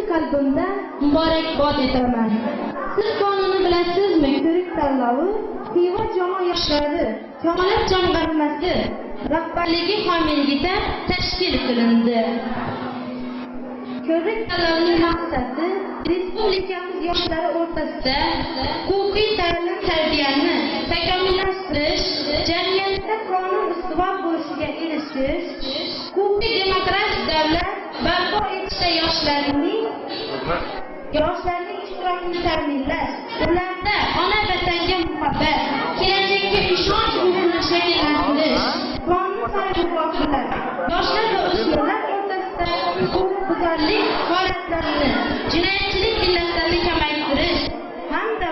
qalbimda muborakbod etaman. Siz qonuni bilasizmi? Ko'rik tanlovi Xiva jamoa yoshlari Yomonlar jamg'armasi rahbarligi homiyligida tashkil qilindi. Ko'rik tanlovining maqsadi respublikamiz yoshlari o'rtasida huquqiy ta'lim-tarbiyani takomillashtirish, jamiyatda qonun ustuvor bo'lishiga erishish, huquqiy demokratik davlat barpo etishda yoshlarning ishtirokini ta'minlash, ularda ona vatanga muhabbat, kelajakka ishonch uyg'unishini shakllantirish, qonun targ'ibotlar, yoshlar va o'smirlar o'rtasida huquqbuzarlik holatlarini, jinoyatchilik illatlarini kamaytirish hamda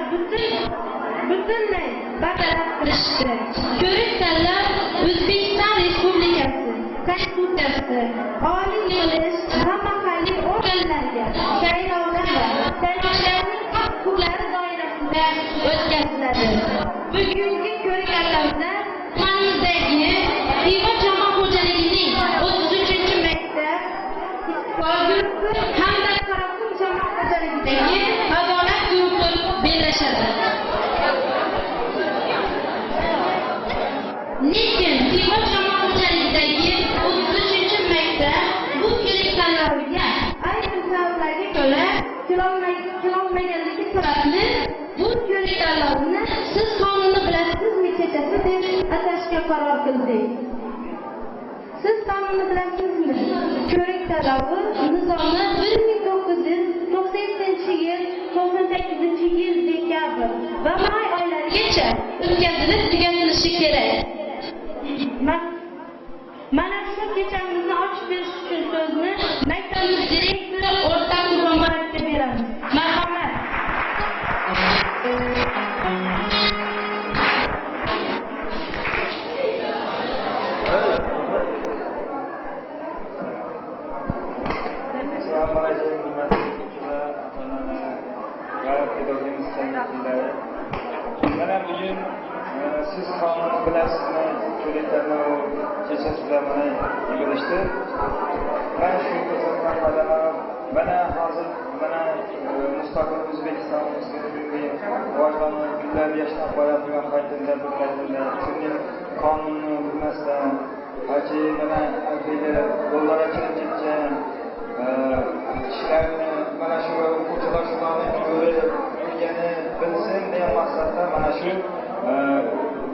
butunlay bartaraf qilishdir. Ko'rik tanlov O'zbekiston Respublikasi Konstitutsiyasi, oliy yig'ilish va mahalliy organlarga saylovlar va saylovlarning huquqlari doirasida o'tkaziladi. Bugungi ko'rik tanlovda tumanimizdagi Xiva jamoat xo'jaligining 33-maktab guruhi hamda Qaraqum jamoat xo'jaligidagi adolat guruhi bellashadi. Lekin Xiva jamoat xo'jaligidagi 33-maktab bu ko'rik kelolmaganligi sababli bu ko'rik-tanlovni siz qonunni bilasizmi kechasi deb atashga qaror qildik. Siz qonunni bilasizmi? Ko'rik-tanlovi nizomi 1997-yil 98-yil dekabr va may oylarigacha o'tkazilib tugatilishi kerak. Mana shu kechamizni ochib berish uchun so'zni maktabimiz direktori o'rta Qurmonboyevga beramiz. Marhamat. Assalomu alaykum, hurmatli o'quvchilar, mana bugun siz qonunni bilasizmi, ko'rik-tanlov kechasida mana yig'ilishdi. Men shu ko'rsatgan qadamim, mana hozir mana mustaqil O'zbekistonimizga rivojlanib kunlar yashnab borayotgan paytida shunday qonunni bilmasdan balki mana qo'llar ochilib ketgan kishilarni mana shu o'quvchilar shunday ko'rib turgani bilsin degan maqsadda mana shu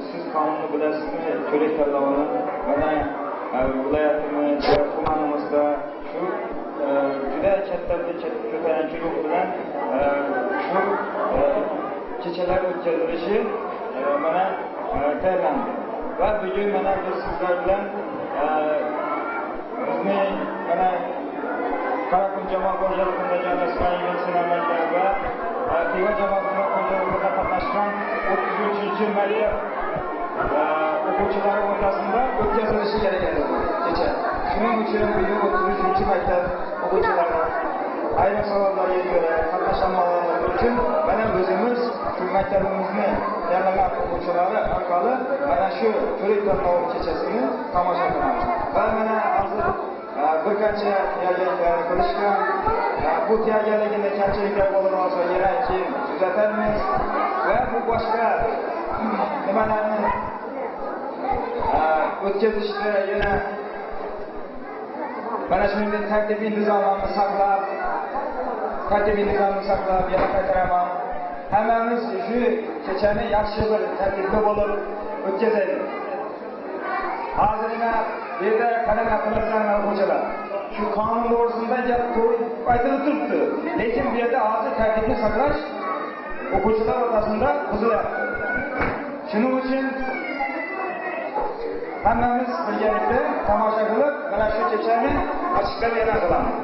siz qonunni bilasizmi, ko'rik-tanlovni mana viloyatimiz, tumanimizda shu juda katta ko'tarinki ruh bilan shu kechalar o'tkazilishi mana tayinlandi. Va bugun mana biz sizlar bilan bizning mana Qaraqum jamoat xo'jaligida joylashgan Yunusinam maktabi va Xiva jamoat xo'jaligida qatnashgan 33-maktab o'quvchilari o'rtasida o'tkazilishi kerak edi bu kecha. Shuning uchun bugun 33-maktab o'quvchilari ayrim savollarga ko'ra qatnashmaganligi uchun mana o'zimiz shu maktabimizni tanlagan o'quvchilari orqali mana shu ko'rik-tanlov kechasini tomosha qilamiz. Va mana hozir bir qancha tayyorgarliklar qilishgan. Bu tayyorgarlikni kamchiliklar bo'lib qolsa yana keyin tuzatamiz va bu boshqa nimalarni o'tkazishda yana mana shunday tartibiy nizomni saqlab yana qaytaraman. Hammamiz shu kechani yaxshi bir tartibda bo'lib o'tkazaylik. Hozirgina bu yerda qanaqa qilasizlar o'quvchilar? Shu qonun to'g'risida gap to'g'ri aytilib turibdi. Lekin bu yerda hozir tartibni saqlash o'quvchilar o'rtasida buzilyapti. Shuning uchun hammamiz birgalikda tomosha qilib, mana shu kechani ochiqdan e'lon qilamiz.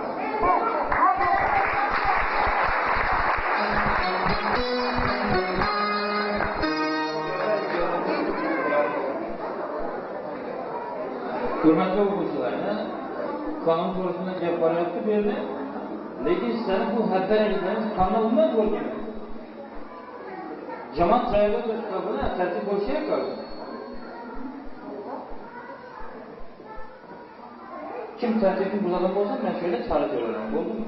Hurmatli o'quvchilarni qonun to'g'risida gap boryapti bu yerda. Lekin sizlarni bu xatarliklarni qanday bilmay bo'lgan. Jamoat joyida to'xtabini tartib bo'lishi kerak. Kim tartibni buzadigan bo'lsa, men shunday chiqarib beraman, bo'ldimi?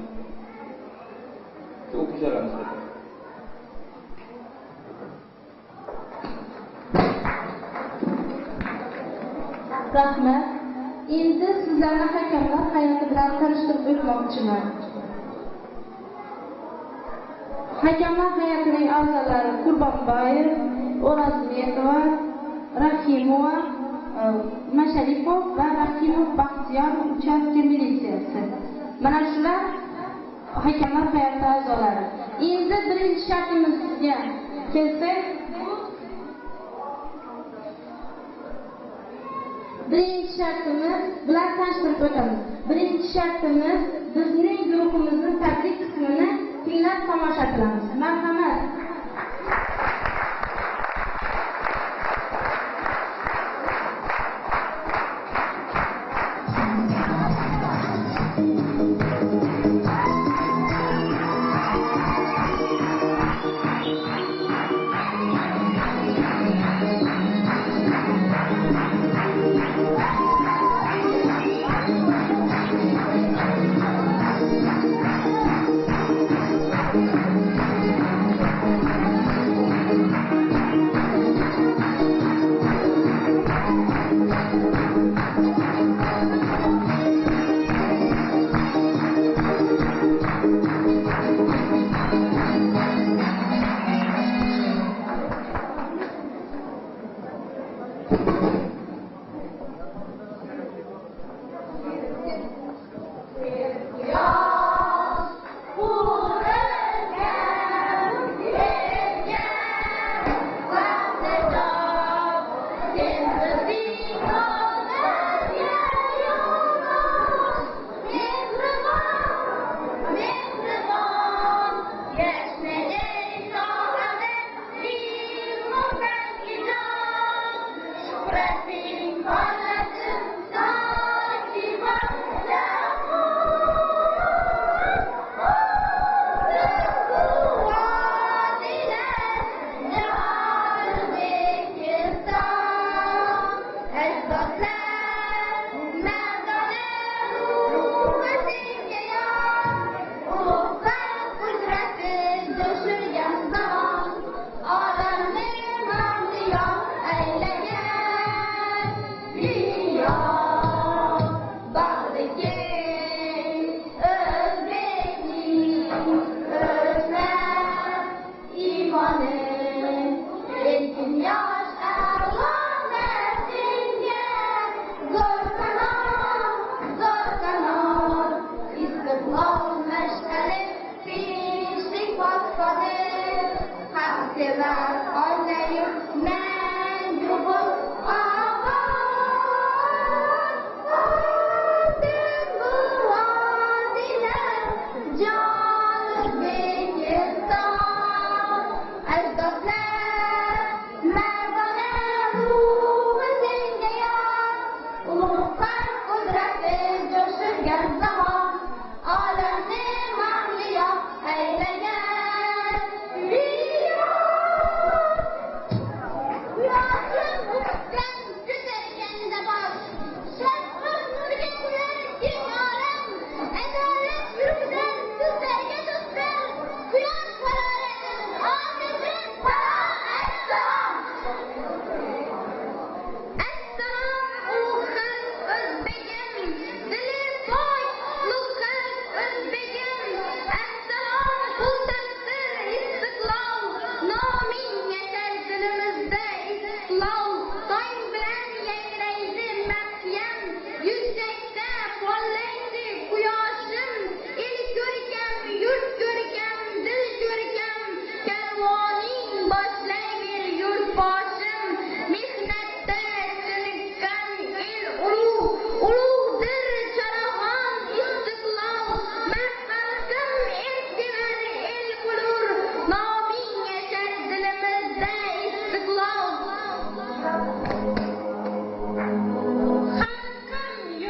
Shu o'quvchilarimiz. Rahmat. Endi sizlarni hakamlar hayoti bilan tanishtirib o'tmoqchiman. Hakamlar hayotining a'zolari Qurbonboyev, O'razmetova, Rahimova, Masharipov va Rahimov Baxtiyor uchastka militsiyasi. Mana shular hakamlar hayoti a'zolari. Endi birinchi shartimizga kelsak, birinchi shartimiz bilan tanishtirib o'tamiz. Birinchi shartimiz bizning guruhimizning tartib qismini tinglab tomosha qilamiz. Marhamat.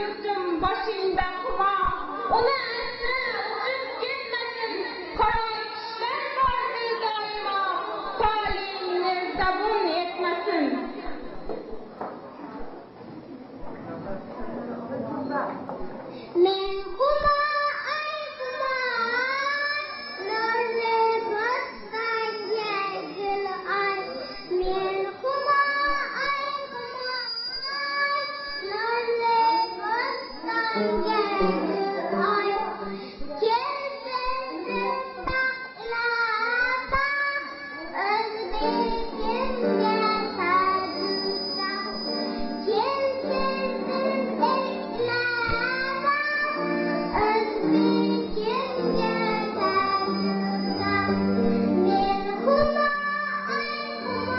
yurtum başında kuma, ona esre uçup gitmesin, karanlık işler vardır daima, talimler zabun etmesin. Men kuma ay kuma, nurli boston yegil ay. Men kuma ay kuma, nurli boston yegil ay. Kelsin taklata, o'zbekimga sadusa. Kelsin taklata, o'zbekimga sadusa. Men kuma ay kuma,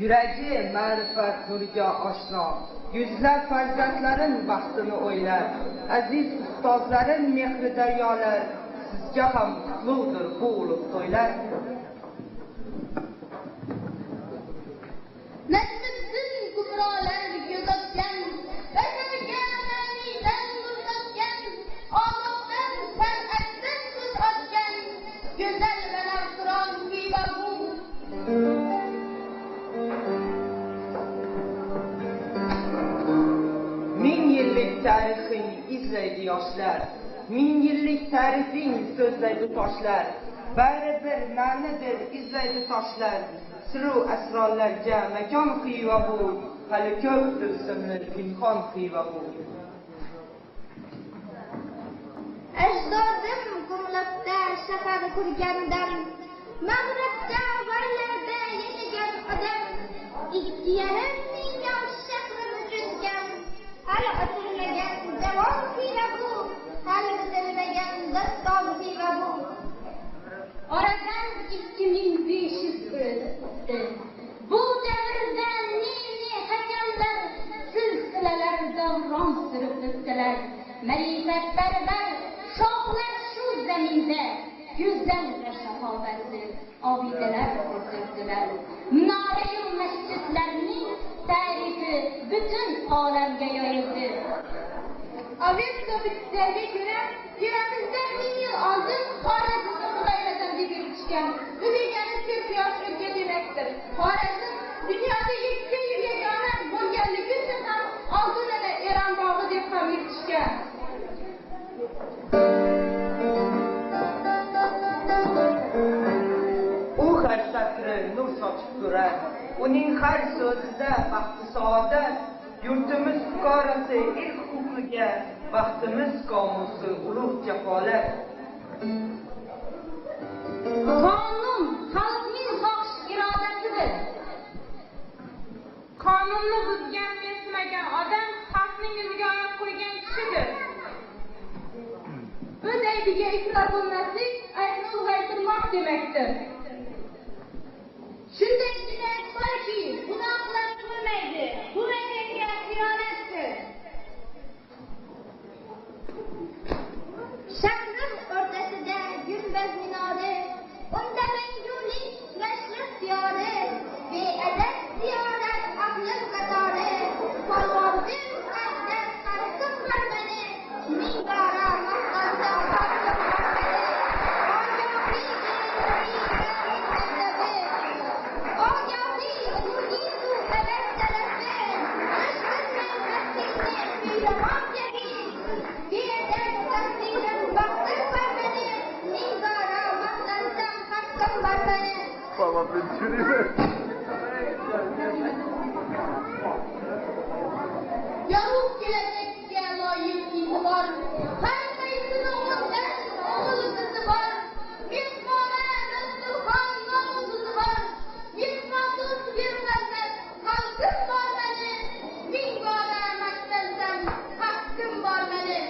Yuragi ma'rifat nuriga oshno, yuzlab farzandlarim baxtini o'ylar, aziz ustozlarim mehri daryolar, sizga ham qutlug'dir bu ulug' to'ylar. Najmiddin kubrolar yo'qotgan, bashariga ananiydan nurlatgan, odoqdan san'atdan so'z otgan, go'zal balandqiron va bu. Ming yillik tarixing izlaydi yoshlar, ming yillik tarixing so'zlaydi toshlar, bari bir ma'nidir izlaydi toshlar, siru asrorlarga makon qiva bu, hali ko'pdir sirni pinhon qiva bu. Ajdodim qumloqda shahar qurganidan, mag'ribda g'oylarda yashagan odam, 2,5 ming yosh shahrini cho'zgan, hali otilmagan javon qiva bu, hali bitilmagan doston qiva bu. Oradan 2500 yil o'tdi. Bu davrda ne hakamlar, silsilalar davron surib o'tdilar. Ma'rifatparvar shohlar shu zaminda go'zal va shahovatli obidalar ko'rsatdilar. Minora-yu masjidlarning tarifi butun olamga yoyildi. Avestovitlarga ko'ra, Yuramizdan 1000 yil oldin Xorazm Xudoyrazm deb yurishgan. Bu degani ko'p yosh o'tgan demakdir. Xorazm dunyoda 2 yil yagona bo'lganligi uchun ham oldinada Eron bog'i deb ham yurishgan. U har satri nur sochib turar, uning har so'zida baxti saodat, yurtimiz fuqarosi ilk huquqiga, baxtimiz qomusi ulug' jafolat. Qonun xalqning xohish irodasidir. Qonunni buzgan, mensimagan odam xalqning yuziga oyoq qo'ygan kishidir. O'z aybiga iqror bo'lmaslik aybni ulg'aytirmoq demakdir. Shunday jinoyat borki, gunohlar qilmaydi. Bu vatanga xiyonatdir. Shahrim o'rtasida gumbaz minora, unda mangulik mashriq diyori, beadab ziyorat aqlim qatori, polvondir muqaddas xalqim var meni, ming bora maqtansa xalqim var meni, ogohli ogohli ruhiyu abad tarafi, ishqinmay baxtingni kuylamon kabi, beadab taqdirim baxtim var meni, ming bora maqtansam haqqim var meni. Yorug' kelajakka loyiq iqbol, har qaysini o'rdan o'g'il qizi bor. Mehmona dasturxon nomuzi bor, mehmondo'st berfarzand xalqim bor meni, ming bora maqtansam haqqim bor meni.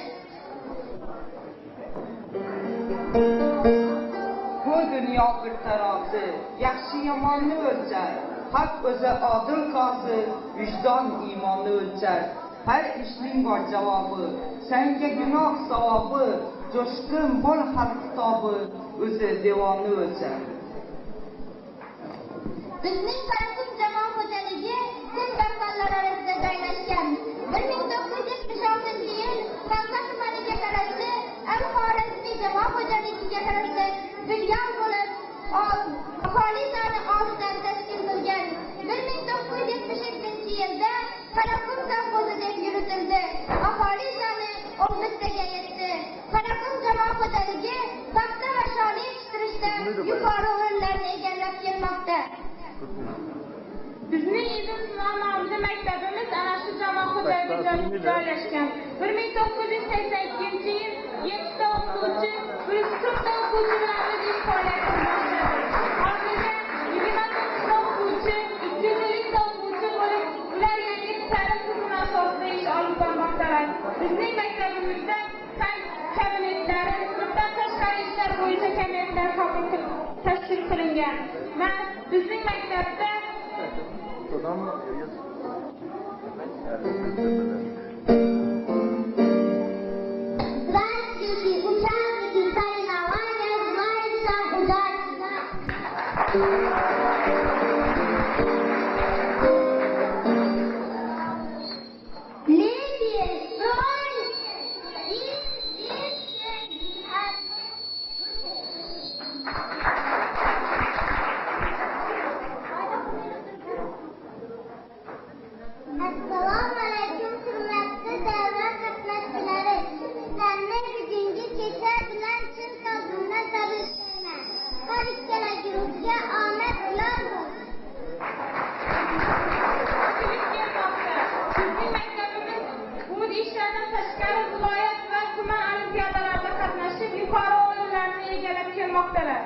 Bu dunyo bir tarozi, yaxshi yomonni o'lchar. Haq o'zi odil qozi, vijdon iymonni o'lchar. Har ishning bor javobi, senga gunoh savobi, jo'shqin bo'l xalq kitobi, o'zi devonni o'lchar. Bizning xalqim jamoat xo'jaligi kun barxanlar orasida joylashgan. 1976-yil Qarsa tumaniga qarashli Al-Xorazmiy jamoat xo'jaligiga qarashli filial bo'lib, aholi soni 6 dan tashkil qilgan. 1972-yilda Qaraqum sovxozi deb yuritildi. Aholi soni 11 taga yetdi. Qaraqum jamoat xo'jaligi paxta va sholi yetishtirishda yuqori o'rinlarni egallab kelmoqda. Bizning Idris nomli maktabimiz ana shu jamoat xo'jaligida joylashgan. 1982-yil 7 ta o'quvchi, 140 ta o'quvchi bilan o'z faoliyatini boshladi. Hozirda 29 ta o'quvchi, 250 ta o'quvchi bo'lib, ular yangi ta'lim tizimi asosida ish olib bormoqdalar. Bizning maktabimizda fan kabinetlari, sinfdan tashqari ishlar bo'yicha kabinetlar tashkil qilingan. Va bizning maktabda Здравствуйте, участники соревнования «Звается удачно». Леди, стой! Assalomu alaykum, hurmatli davlat qatnashchilari. Sizlarni bugungi kecha bilan chin qalbimdan tabriklayman. Har ikkalangizga omad tilayman. Bizning maktabimiz umid ishlaridan tashqari viloyat va tuman olimpiadalarida qatnashib, yuqori o'rinlarni egallab kelmoqdalar.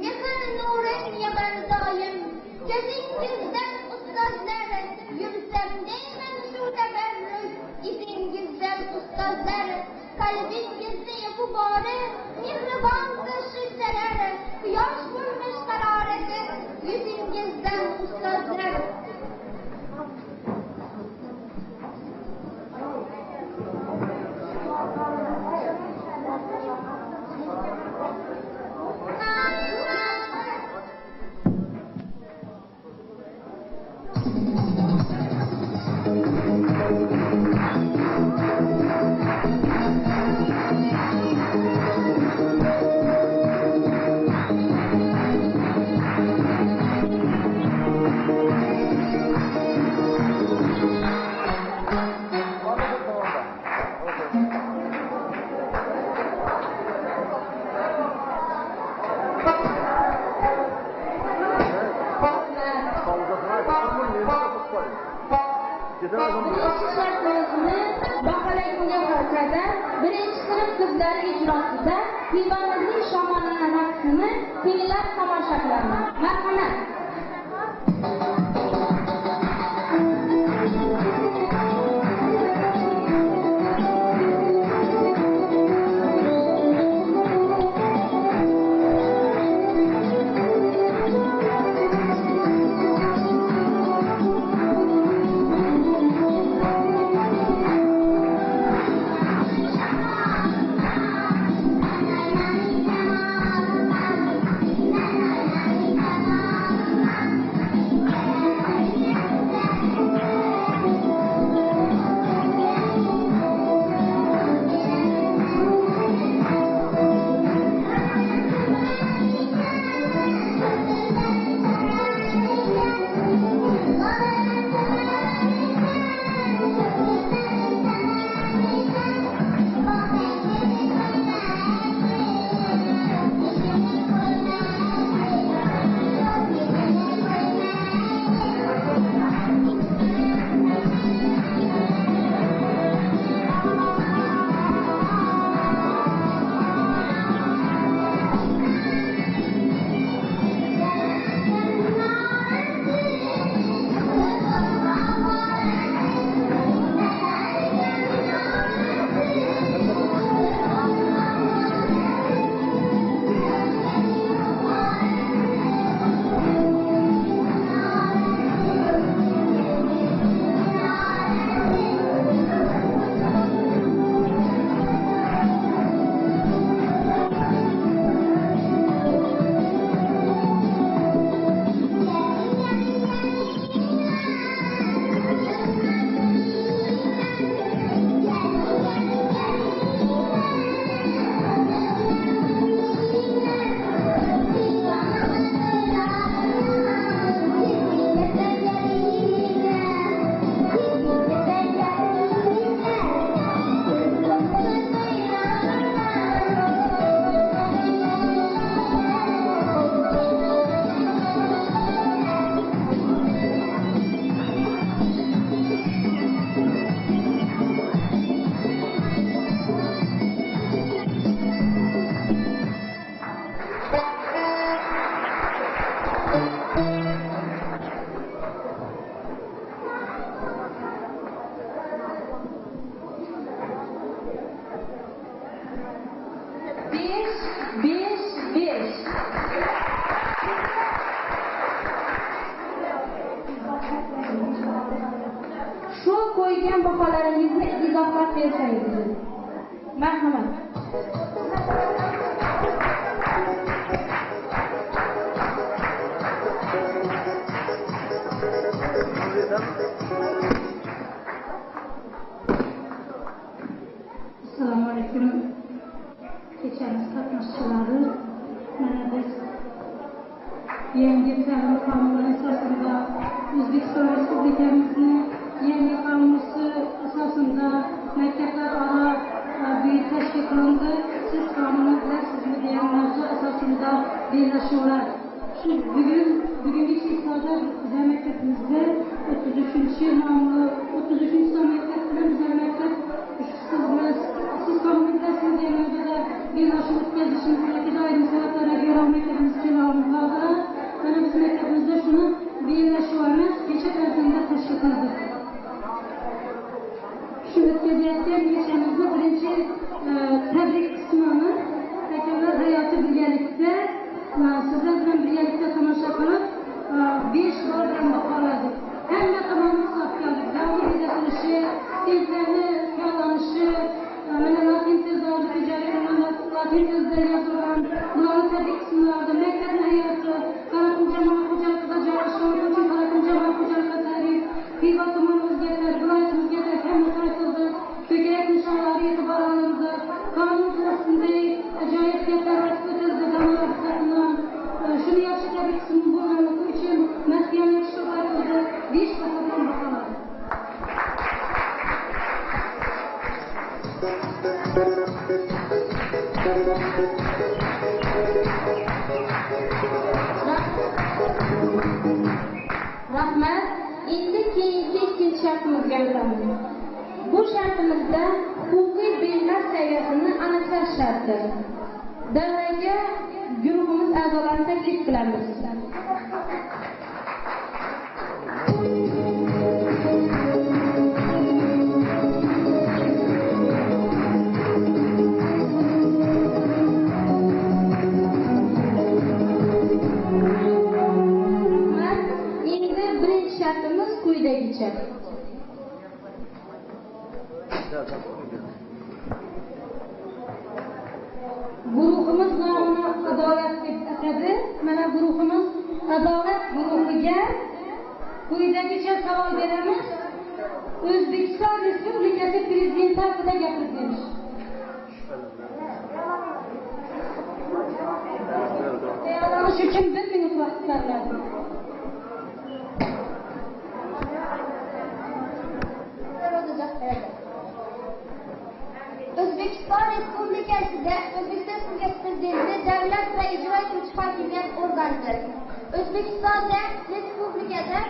Mehr nuring yog'ar doim, ko'zingizdan ustozlar, yursam deyman shu tabarruk, izingizdan ustozlar, qalbingizda g'ubori, mehribondir shunchalar, quyosh bo'lmish harorati, yuzingizdan ustozlar. Birinchi shartnomani baholangan holda birinchi sinf qizlari ijrosida Divonimizning Shomonona raqsini tinglab tomosha qilaman. Marhamat. bergan baholaringizni izohlab bersangiz. Marhamat. Assalomu alaykum. Kechamiz qatnashchilari, mana biz yangi ta'lim qonuni asosida O'zbekiston Respublikamizni yangi qonuni asosida maktablararo buyuk tashkil qilindi. Siz qonunni bilasizmi degan mavzu asosida bellashuvlar. Shu bugungi cheklarda bizning maktabimizda 33 son maktab bilan bizning maktab siz qonunni bilasizmi degan mavzuda bellashuv o'tkazishimiz yoki doimiy sabablarga ko'ra maktabimiz kela olmadi. Mana biz maktabimizda shuni bellashuvimiz kecha kunda tashkil qildik. Shu o'tkazayotgan kechamizni birinchi tabrik qismini takror hayoti birgalikda sizlar bilan birgalikda tomosha qilib 5 bor baholadik. Hamma tomonni hisobga oldik. Davlat bezatilishi, sinflarni yo'llanishi, mana latin tezorli tijoratlarni latin tezda yozilgan bularni tabrik qismlarida maktabni hayoti, Qaraqum jamoat xo'jaligida joylashgan uchun Qaraqum jamoat xo'jaligida tabrik, Xiva tuman o'zgartirish, viloyatimizga hamma qaratildi. Ko'krak nishonlari e'tibor olindi. Qonun to'g'risidagi ajoyib gaplar o'tkazildi jamoat tarafidan. Shuni yaxshi tabrik qismi bo'lganligi uchun mas'uliyat ishtirokida 5 bahodan baholadi. Rahmat. Endi keyingi ikkinchi shartimizga o'tamiz. Bu shartimizda huquqiy belgilar saviyasini aniqlash sharti. Davraga guruhimiz a'zolarini taklif qilamiz. Endi birinchi shartimiz quyidagicha. Guruhimiz nomini adolat deb atadi. Mana guruhimiz adolat guruhiga quyidagicha savol beramiz. O'zbekiston Respublikasi Prezidenti haqida gapirib berish. Tayyorlanish uchun 1 minut vaqt beriladi. O'zbekiston Respublikasida O'zbekiston Prezidenti davlat va ijro etuvchi hokimiyat organidir. O'zbekistonda Respublikada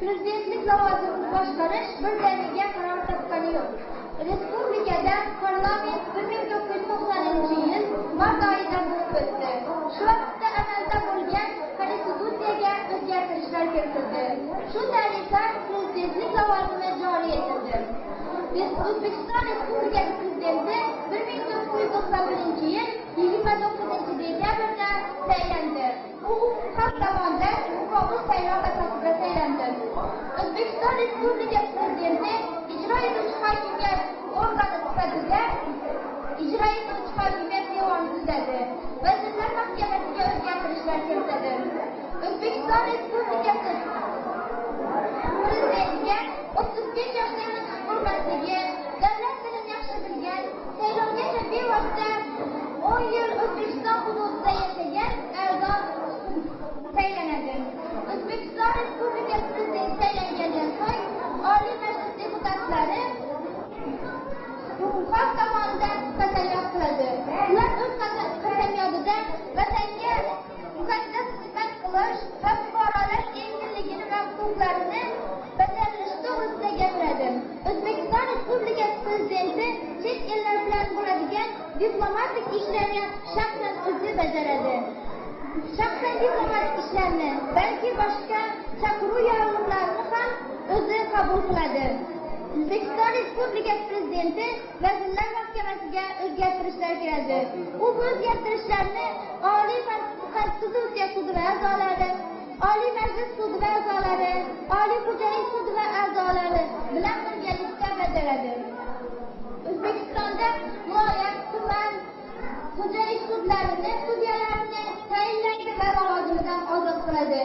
prezidentlik lavozimini boshqarish birdaniga qaror topgani yo'q. Respublikada parlament 1990-yil mart oyida bo'lib o'tdi. Shu vaqtda amalda bo'lgan konstitutsiyaga o'zgartirishlar kiritildi. Shu tariqa prezidentlik lavozimi joriy etildi. O'zbekiston Respublikasi Prezidenti 1991-yil 29-dekabrda saylandi. U xalq tomonidan muqobil saylov asosida saylandi. O'zbekiston Respublikasi Prezidenti ijro etuvchi hokimiyat organi sifatida ijro etuvchi hokimiyat devoni tuzadi. Vazirlar Mahkamasiga o'zgartirishlar kiritadi. O'zbekiston Respublikasi Prezidentiga 35 yoshdan hurmatligi, davlat tilini yaxshi bilgan, saylovgacha bevosita 10 yil O'zbekiston hududida yashagan a'zo saylanadi. O'zbekiston Respublikasi Prezidenti saylangandan so'ng Oliy Majlis deputatlari xalq tomonidan qasamyod qiladi. Ular o'z qasamyodida vatanga muqaddas xizmat qilish va fuqarolar erkinligini va huquqlarini bajarish to'g'risida gapiradi. O'zbekiston Respublikasi Prezidenti chet ellar bilan bo'ladigan diplomatik ishlarni shaxsan o'zi bajaradi. Shaxsan diplomatik ishlarni, balki boshqa chaqiruv yorliqlarini ham o'zi qabul qiladi. O'zbekiston Respublikasi Prezidenti Vazirlar Mahkamasiga o'zgartirishlar kiradi. U bu o'zgartirishlarni Oliy Konstitutsiya sudi va a'zolari, Oliy Majlis sudi va a'zolari, Oliy xo'jalik sudi va a'zolari bilan birgalikda faaliyetle beceredi. Özbekistan'da muayyen, tuman, Kocaeli sudlarını, sudyalarını tayinleydi ve lavazımdan azat kıladı.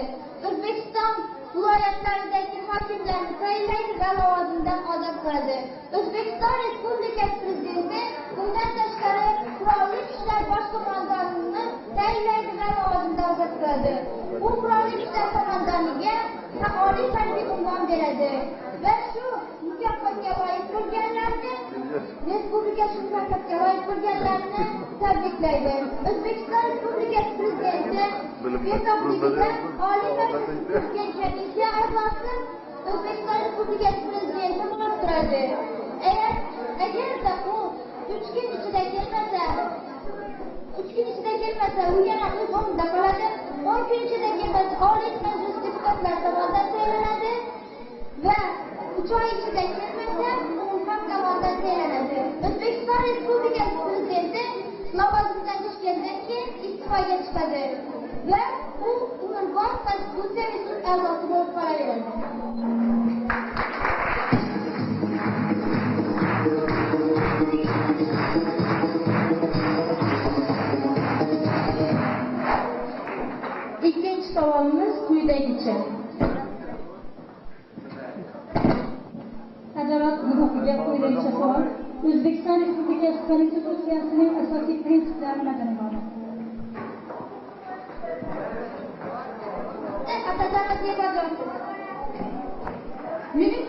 Özbekistan vilayetlerindeki hakimlerini tayinleydi ve lavazımdan azat kıladı. Özbekistan Respublikası Prezidenti bundan teşkere Kurallı Güçler Başkomandanlığını tayinleydi ve lavazımdan azat kıladı. Bu Kurallı Güçler Komandanlığı Ali Terbi unvan verdi. Ve şu mükafatga layık bo'lganlarni Respublika shu mükafatga layık bo'lganlarni tabrikleydi. Özbekistan Respublikası Prezidenti Respublikada Oliy Majlis Tuzgan komissiya a'zosi Özbekistan Respublikası Prezidenti bo'lib agarda u 3 kun ichida kelmasa u yana o'z o'rnida qoladi. 10 kun ichida kelmasa Oliy Majlis deputatlar tomonidan saylanadi ve 3 oy ichida kelmasa umumxalq tomonidan saylanadi. O'zbekiston Respublikasi Prezidenti lavozimidan tushgandan keyin iste'foga chiqadi ve u umrbod Konstitutsiyaviy sud a'zosi bo'lib qolaveradi. İkinci savolimiz quyidagicha. Ajabat huquqiga quyidagicha savol. O'zbekiston Respublikasi Konstitutsiyasining asosiy prinsiplari nimadan iborat? Mening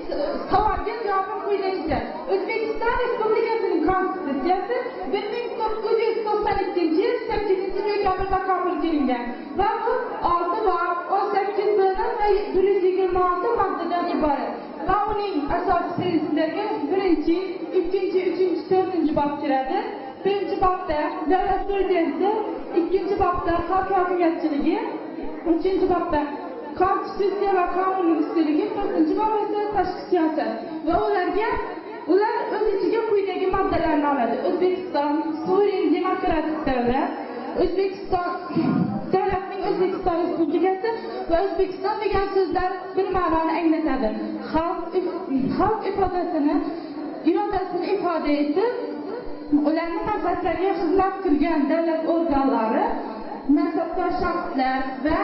savolimga javobim quyidagicha. O'zbekiston Respublikasining Konstitutsiyasi 1992-yil 8-dekabrda qabul qilingan va bu 6 bab, 18 bo'lim va 126 moddadan iborat. Va uning asosiy prinsiplariga 1-chi, 2-chi, 3-chi, 4-chi bob kiradi. 1-chi bobda davlat prezidenti, 2-chi bobda xalq hokimiyatchiligi, 3-chi bobda Konstitutsiya va qonunning ustunligi, 4-chi bob esa tashqi siyosat va ular o'z ichiga quyidagi moddalarni oladi. O'zbekiston suveren demokratik davlat, O'zbekiston davlatning O'zbekiston Respublikasi va O'zbekiston degan so'zlar bir ma'noni anglatadi. Xalq irodasini ifoda etib, ularning manfaatlariga xizmat qilgan davlat organlari, mansabdor shaxslar va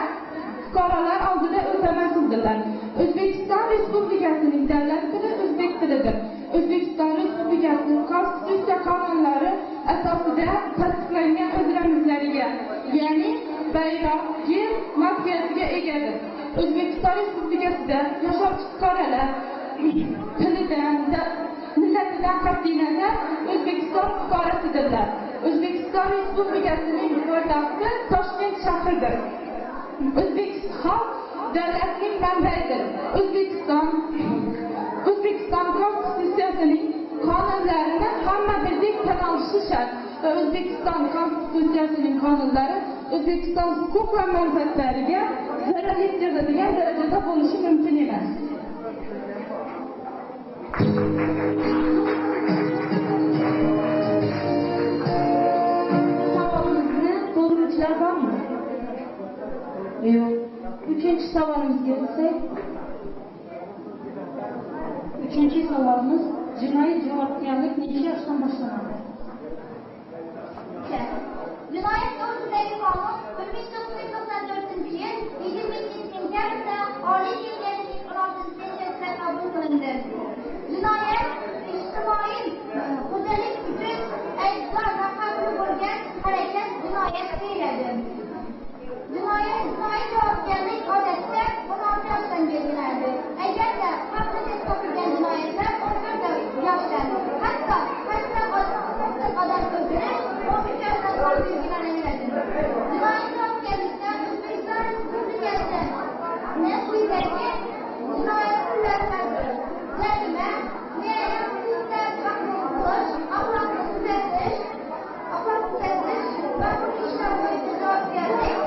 fuqarolar oldida o'rtamasizdirlar. O'zbekiston Respublikasining davlat tili o'zbek tilidir. O'zbekiston Respublikasining konstitutsiya qonunlari asosida tasdiqlangan o'z ramzlariga, ya'ni bayroq, yer mazmunga egadir. O'zbekiston Respublikasida yashovchi fuqarolar tilidan, millatidan qat'iy nazar O'zbekiston fuqarosidirlar. O'zbekiston Respublikasining poytaxti Toshkent shahridir. O'zbekiston davlatning manbaidir. O'zbekiston Konstitutsiyasining qonunlarini hamma birdek tan olishi shart va O'zbekiston Konstitutsiyasining qonunlari O'zbekiston huquq va manfaatlariga zarar yetkazadigan darajada bo'lishi mumkin emas. Savolimizni to'g'richilar bormi? Yo'q. 3-chi savolimizga o'tsak. 3-chi savolimiz jinoiy javobgarlik necha yoshdan boshlanadi? Viloyat to'g'risidagi qonun 1994-yil 22-sentyabrda Oliy Kengashining 16-sessiyasida qabul qilindi. Jinoyat ijtimoiy xo'jalik uchun aybdor va qabul bo'lgan harakat jinoyat deyiladi. Jinoiy javobgarlik odatda 16 yoshdan belgilanadi. Agarda qabul deb topilgan jinoyatlar 14 yoshdan, hatto odam o'ldirish 13 yoshdan olib belgilanaveradi. Jinoiy javobgarlikda O'zbekiston Respublikasida quyidagi jinoyat turlaridan jarima, jinoyat qilish, axloqni tuzatish va bu ishlar bo'yicha javobgarlik,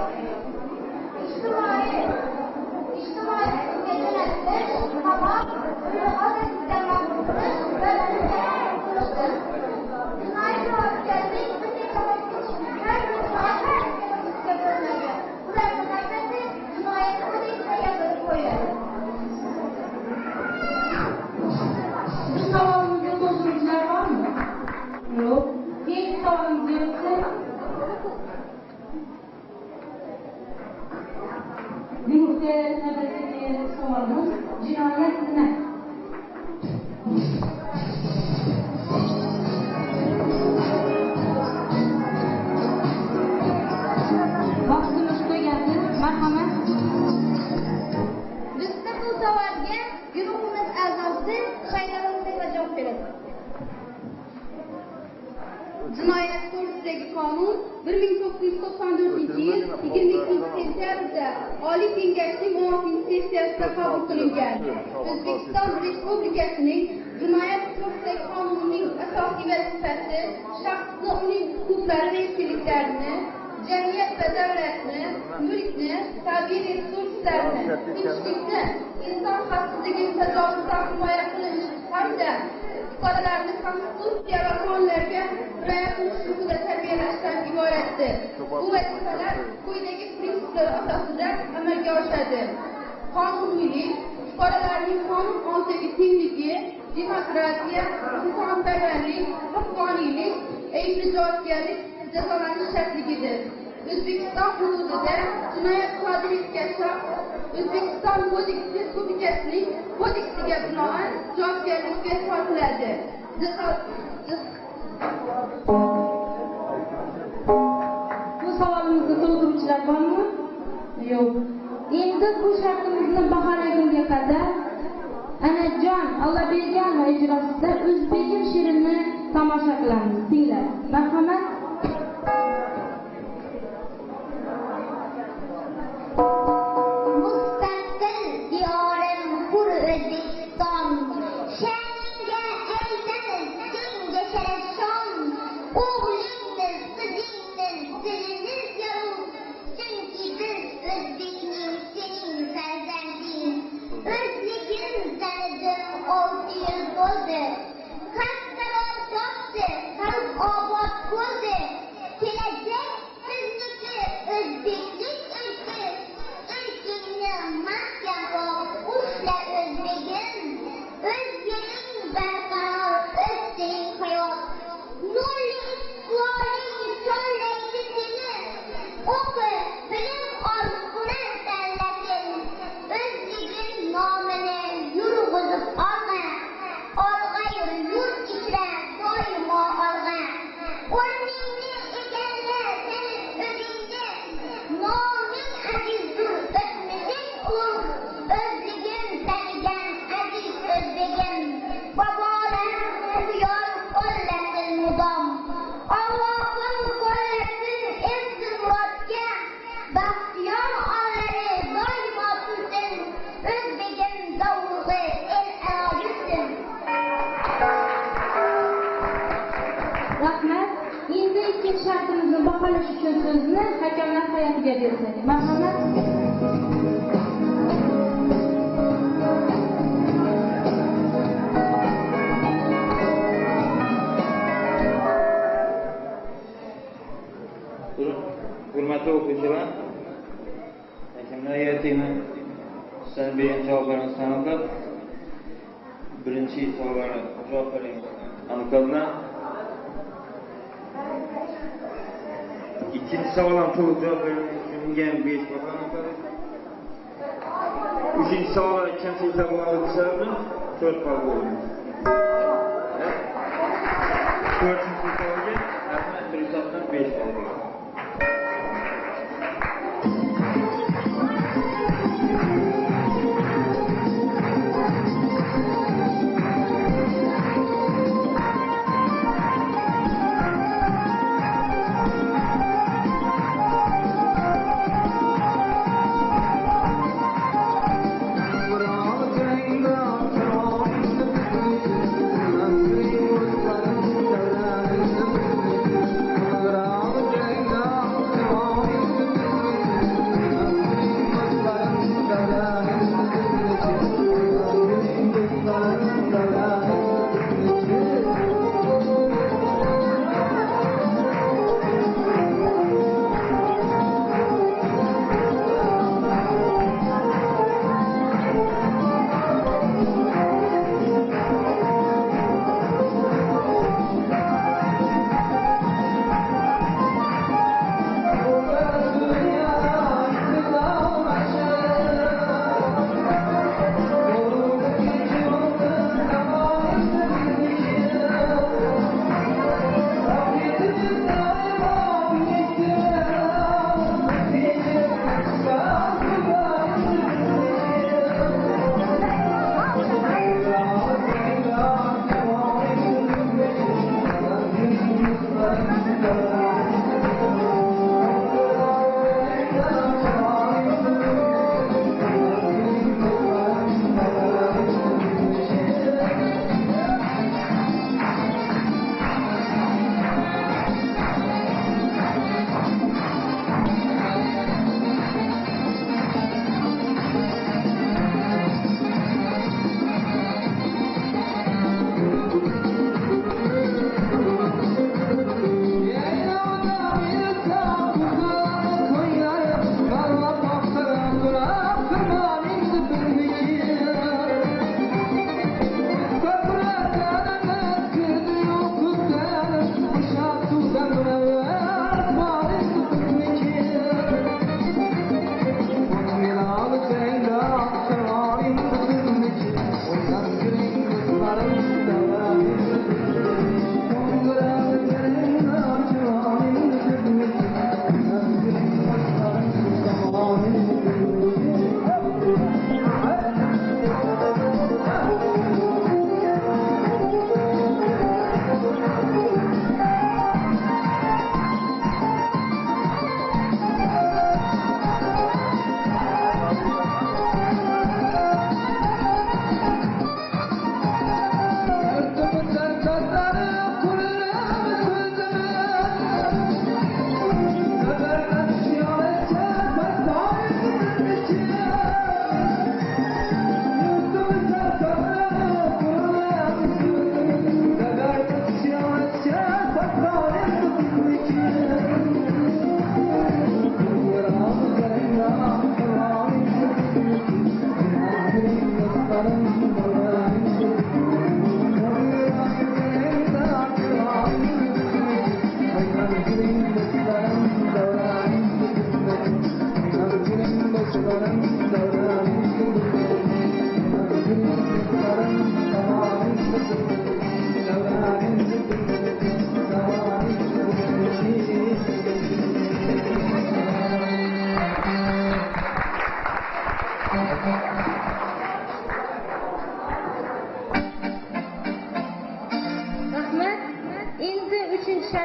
ijtimoiy jo'natish, qamoq, odatda mahkum qilish va qilishdir. Jinoiy javobgarlik bir necha bosqichlar bo'linadi. Ularning hammasi jinoyat kodeksiga yozib qo'yiladi. Jinoyat nima? Vaqtimiz tugadi. Marhamat. Bizda bu savolga guruhimiz a'zosi Shaydalloh javob beradi. Jinoyat to'g'risidagi qonun 1994-yil 22-sentyabrda Oliy Kengashning 16-sessiyasida qabul qilingan. O'zbekiston Respublikasining Jinoyat to'g'risidagi qonunining asosiy vazifasi shaxsni, uning huquqlari va erkinliklarini, jamiyat va davlatni, mulkni, tabiiy resurslarni, tinchlikni, inson xavfsizligini tajovuzdan himoya qilish hamda fuqarolarni konstitutsiya va qonunlarga rioya qilish ruhida tarbiyalashdan iboratdir. Bu vazifalar quyidagi prinsiplar asosida amalga oshadi. Qonuniylik, fuqarolarning qonun oldidagi tengligi, demokratiya, insonparvarlik, haqqoniylik, aybli javobgarlik, jazolanish shartligidir. O'zbekiston hududida jinoyat sodir etgan shaxs O'zbekiston Respublikasining kodeksiga binoan javobgarlikka tortiladi. Bu savolimizni to'ldiruvchilar bormi? Yo'q. Endi bu shartimizni baholagunga qadar Anajon Alloberganova ijrosida O'zbegim she'rini tomosha qilamiz. Tinglar. Marhamat. Mustaqil diyorim hur O'zbekiston, sha'ningga aylanib senga sharafshon. O'g'lingni, qizingni dilini yorug', chunki biz O'zbekning sening farzanding. O'zligim tanidim 6 yil bo'ldi, xastalar topdi, xalq obod bo'ldi. Kelajak bizniki, o'zbeklik ulki. Ulkingni mahkamroq ushla O'zbegim. O'zganing barqaror o'tsin hayot. Nurli quloling chollaydi seni. O'qi, bilim ol, hunar tanlasin. O'zliging nomini yurg'izib olma. Olg'a yur, yurt ichra doimo olg'a. O'rningni egalla sen o'zingga. Noming azizdir, o'tmishing ulug'. O'zligim tanigan aziz O'zbegim. Bobolarni yor qo'llasin mudom. Allohim qo'llasin endi murodga. Baxtiyor onlari doimo tursin. O'zbegim dovug'i el aro yursin. Rahmat. Endi ikkinchi shartimizni baholash uchun so'zni hakamlar hay'atiga bersak. Marhamat. Hurmatli o'quvchilar, hakamlar hay'atiga sizlar bergan javoblarni aniqlab, birinchi savollarni javoblaring aniqladilar. İkinci savol ham to'liq javob berilgan 5 baho aniqladi. Uchinchi savol kamchilik savollarni sababli 4 baho bo'ldi. To'rtinchi savolga Ahmad Risotovdan 5 baho bo'ldi.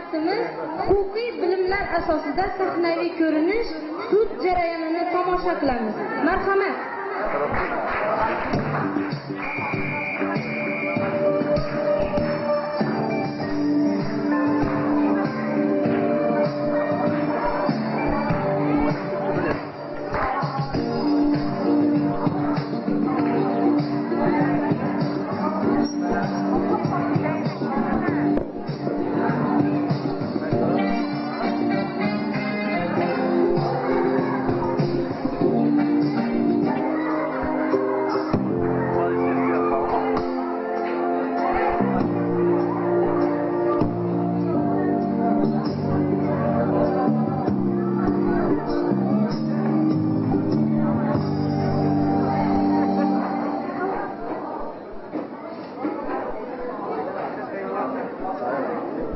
maqsadimiz huquqiy bilimlar asosida sahnaviy ko'rinish, sud jarayonini tomosha qilamiz. Marhamat.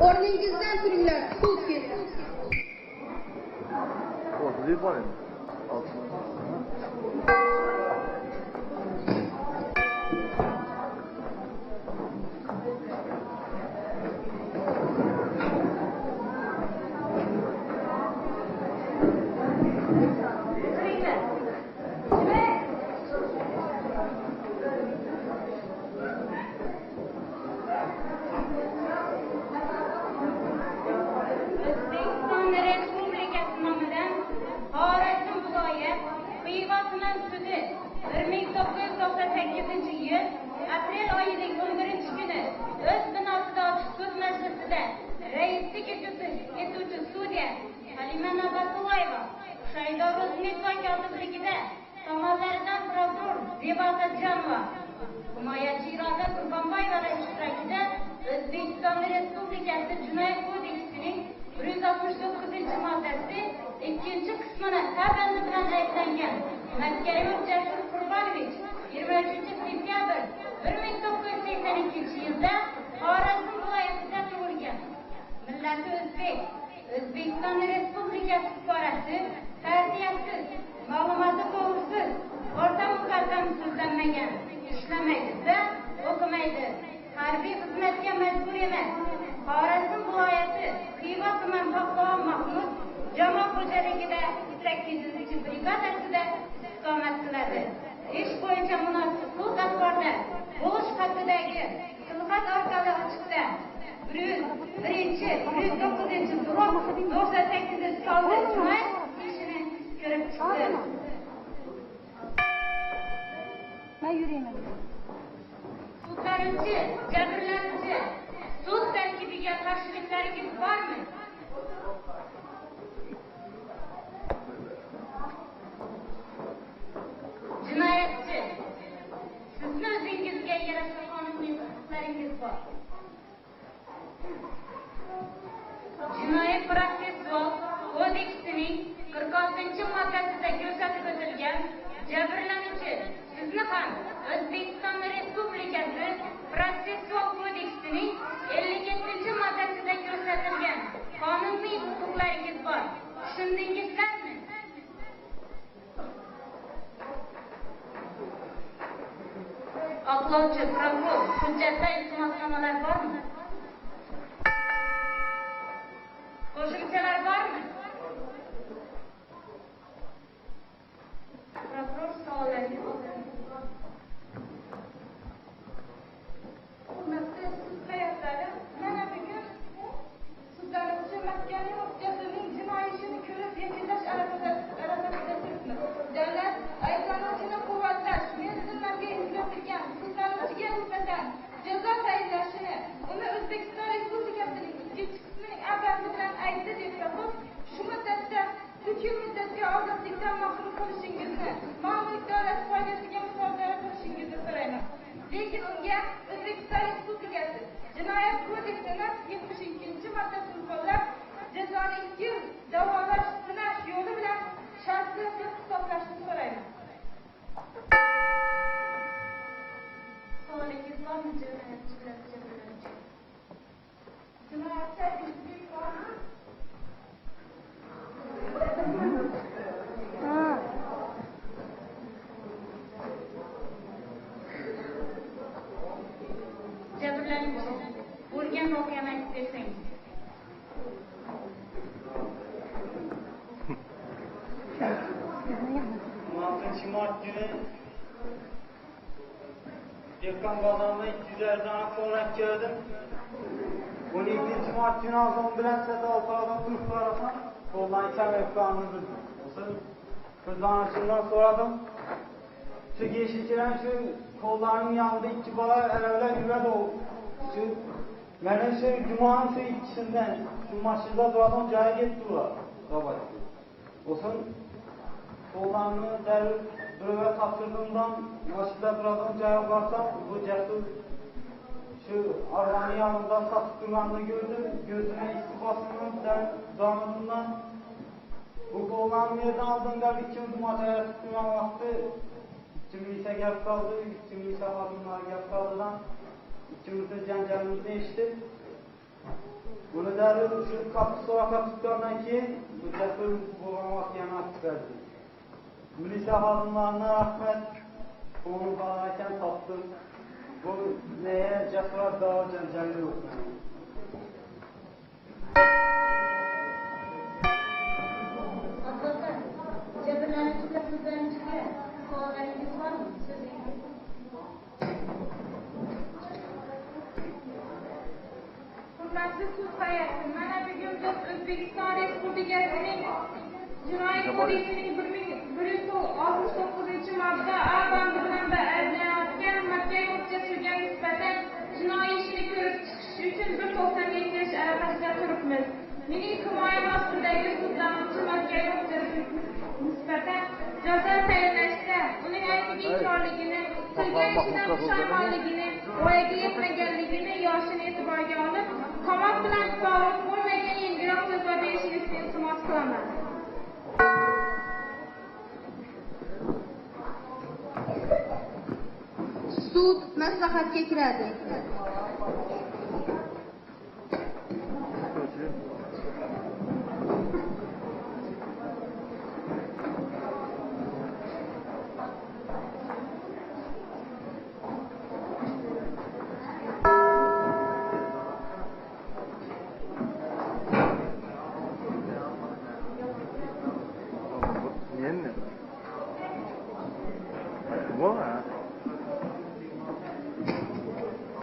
O'rningizdan turinglar, sud keldi. O'zbekiston Respublikasi nomidan Xorazm viloyat Xiva tuman sudi 1998-yil aprel oyining 11-kuni o'z binosida ochiq sud majlisida raislik etuvchi sudya Halima Nabatulayeva Shaydor Ro'zmetova kotibligida tomonlaridan prokuror Zebata Janova, himoyachi Iroda Qurbonboyeva ishtirokida O'zbekiston Respublikasi Jinoyat kodeksining 169-moddasi 2-qismini tabandi bilan ayblangan Maskarimov Jasur Qurbonovich 23-sentyabr 1982-yilda Xorazm viloyatida tug'ilgan. Millati o'zbek. O'zbekiston Respublikasi fuqarosi, tarbiyasiz, ma'lumoti to'g'risiz, o'rta muqaddam so'zlanmagan, ishlamaydi va o'qimaydi. Harbiy xizmatga majbur emas. Xorazm viloyati Xiva tuman Paxlavon Mahmud jamoat xo'jaligida 8-brigadasida istiqomat qiladi. Ish bo'yicha munosib sud asborda bo'lish haqidagi tilxat orqali ochiqda 109-sonli jinoyat ishini ko'rib chiqdi. Sudlanuvchi, jabrlanuvchi, sud tarkibiga qarshiliklaringiz bormi? Jinoyatchi, sizni o'zingizga yarasha qonuniy huquqlaringiz bor. Jinoyat protsessual kodeksining 46-moddasida ko'rsatib o'tilgan jabrlanuvchi sizni ham O'zbekiston Respublikasi protsessual kodeksining 57-moddasida ko'rsatilgan qonuniy huquqlaringiz bor. Tushundingizlarmi? Oqlovchi prokuror hujjatlar iltimosnomalar bormi? Qo'shimchalar bormi? Prokuror savollariga hurmatli sud hayotlari, mana bugun sudlanuvchi Maskarimov Jasurning jinoiy ishini ko'rib yakunlash arafasida turibmiz. Davlat ayblanuvchini quvvatlash, men zimmamga yuklatilgan sudlanuvchiga nisbatan jazo tayinlashini, uni O'zbekiston Respublikasining 2-qismining abadi bilan aytdi deb topib, shu muddatda 3 yil muddatga ozodlikdan mahrum qilishingizni, ma'lum davlat foydasiga musodara qilishingizni so'rayman. Lekin unga O'zbekiston Respublikasi Jinoyat kodeksining 72-moddasini qo'llab, jazoni 2 yil davolash, sinash yo'li bilan shartli deb hisoblashni so'rayman. Savolingiz bormi, jinoyatchilar? Jinoyatchi o'zbek bormi? Jabrlanuvchi bo'lgan voqeani aytib bersangiz. Mart günü Dehqon bozorida 250 dona qo'lak ko'rdim. 12 Mart günü azam bilen sete altılardan kurup taraftan koldan kemer planını bildim. Kızdan açımdan soradım. Şu geçişiren şu kollarının yanında iki bala evvela hüvvet oldu. Şu benim şu Cuma'nın şu ikisinden şu maçında duradan cahil ettiler. Olsun kollarını derip duruma kaptırdığımdan maçında duradan cahil baksam bu cesur şu arabanın yanında satıp durmanını gördüm. Gözüme istifasının damından bu kollarını yerden aldığımda bir kim materyal tuttuğum vakti kimliyse gelip kaldı, kimliyse adımlar gelip kaldıdan ikimizin cencelimiz değişti. Bunu derdim şu kapı soğaka tuttuğundan ki bu cesur bulmamak yana çıkardı. Lise adımlarına rahmet, onu bağlarken tattım. Bu neye cesur daha cencelli yok. Advokat, cebrleniciler sizden çıkıyor. Soğanlarınız var mı? Hurmatli sud hayati, mana bugun biz O'zbekiston Respublikasining Jinoyat kodeksining 1169-modda A bandi bilan ayblanayotgan Makka o'quvchisiga nisbatan jinoiy ishni ko'rib chiqish uchun 197 yosh arafasida turibmiz. Mening himoyam ostidagi sudlanuvchi Makka o'quvchisiga nisbatan jazo tayinlashda uning aybiga iqrorligini, qilgan ishidan pushaymonligini, voyaga yetmaganligini, yoshini e'tiborga olib, qamoq bilan bog'liq bo'lmagan yengilroq jazo berishingizni iltimos qilaman. Sud maslahatga kiradi.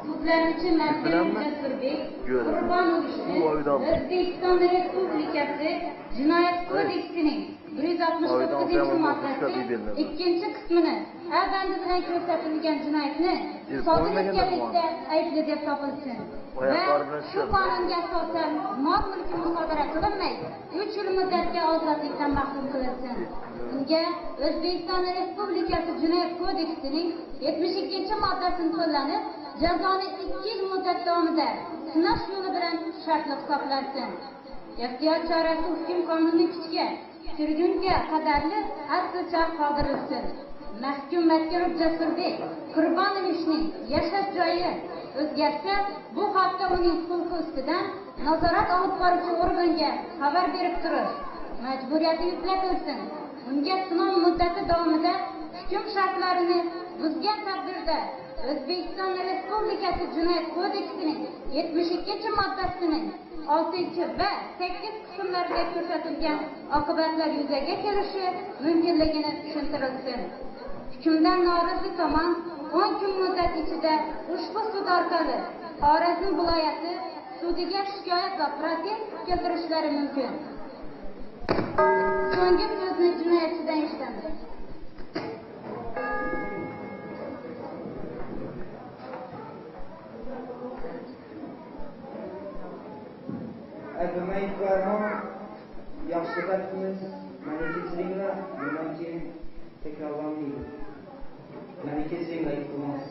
Sudlanuvchi Mahkamah Jasurbek Qurbonovich O'zbekiston Respublikasi Jinoyat kodeksining 169-moddasi 2-qismini A bandi bilan ko'rsatilgan jinoyatni sodir etganlikda aybli deb topilsin va shu qonunga asosan mol-mulki musodara qilinmay 3 yil muddatga ozodlikdan mahrum qilinsin. Unga O'zbekiston Respublikasi Jinoyat kodeksining 72-moddasini qo'llanib jazoni 2 yil muddat davomida sinash yo'li bilan shartli hisoblansin. Ehtiyot chorasi hukm qonuniy kuchga kirgunga qadarli aslicha qoldirilsin. Mahkum Matkarov Jasurbek Qurbonovichning yashash joyi o'zgarsa, bu haqda uning huquqi ustidan nazorat olib boruvchi organga xabar berib turish majburiyati yuklatilsin. Unga sinov muddati davomida hukm shartlarini buzgan taqdirda O'zbekiston Respublikasi Jinoyat kodeksining 72-moddasining 6 va 8 qismlarida ko'rsatilgan oqibatlar yuzaga kelishi mumkinligini tushuntirilsin. Hukmdan norozi tomon 10 kun muddat ichida ushbu sud orqali Xorazm viloyati sudiga shikoyat va protest keltirishlari mumkin. So'nggi so'zni jinoyatchidan eshitamiz. Erdo'g'an yaxshi tartibimiz malikachiliklar bundan keyin takrorlanmaydi. Malikachiliklar iltimos.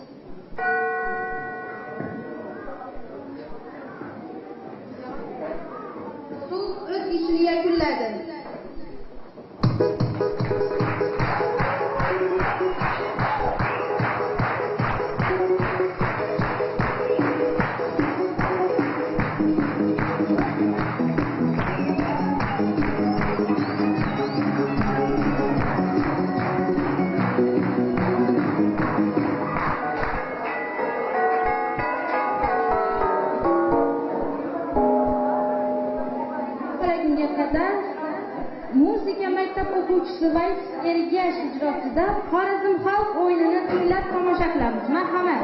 Sud o'z ishini yakunladi. o'quvchisi va Ergash ijrosida Xorazm xalq o'yinini tinglab tomosha qilamiz. Marhamat.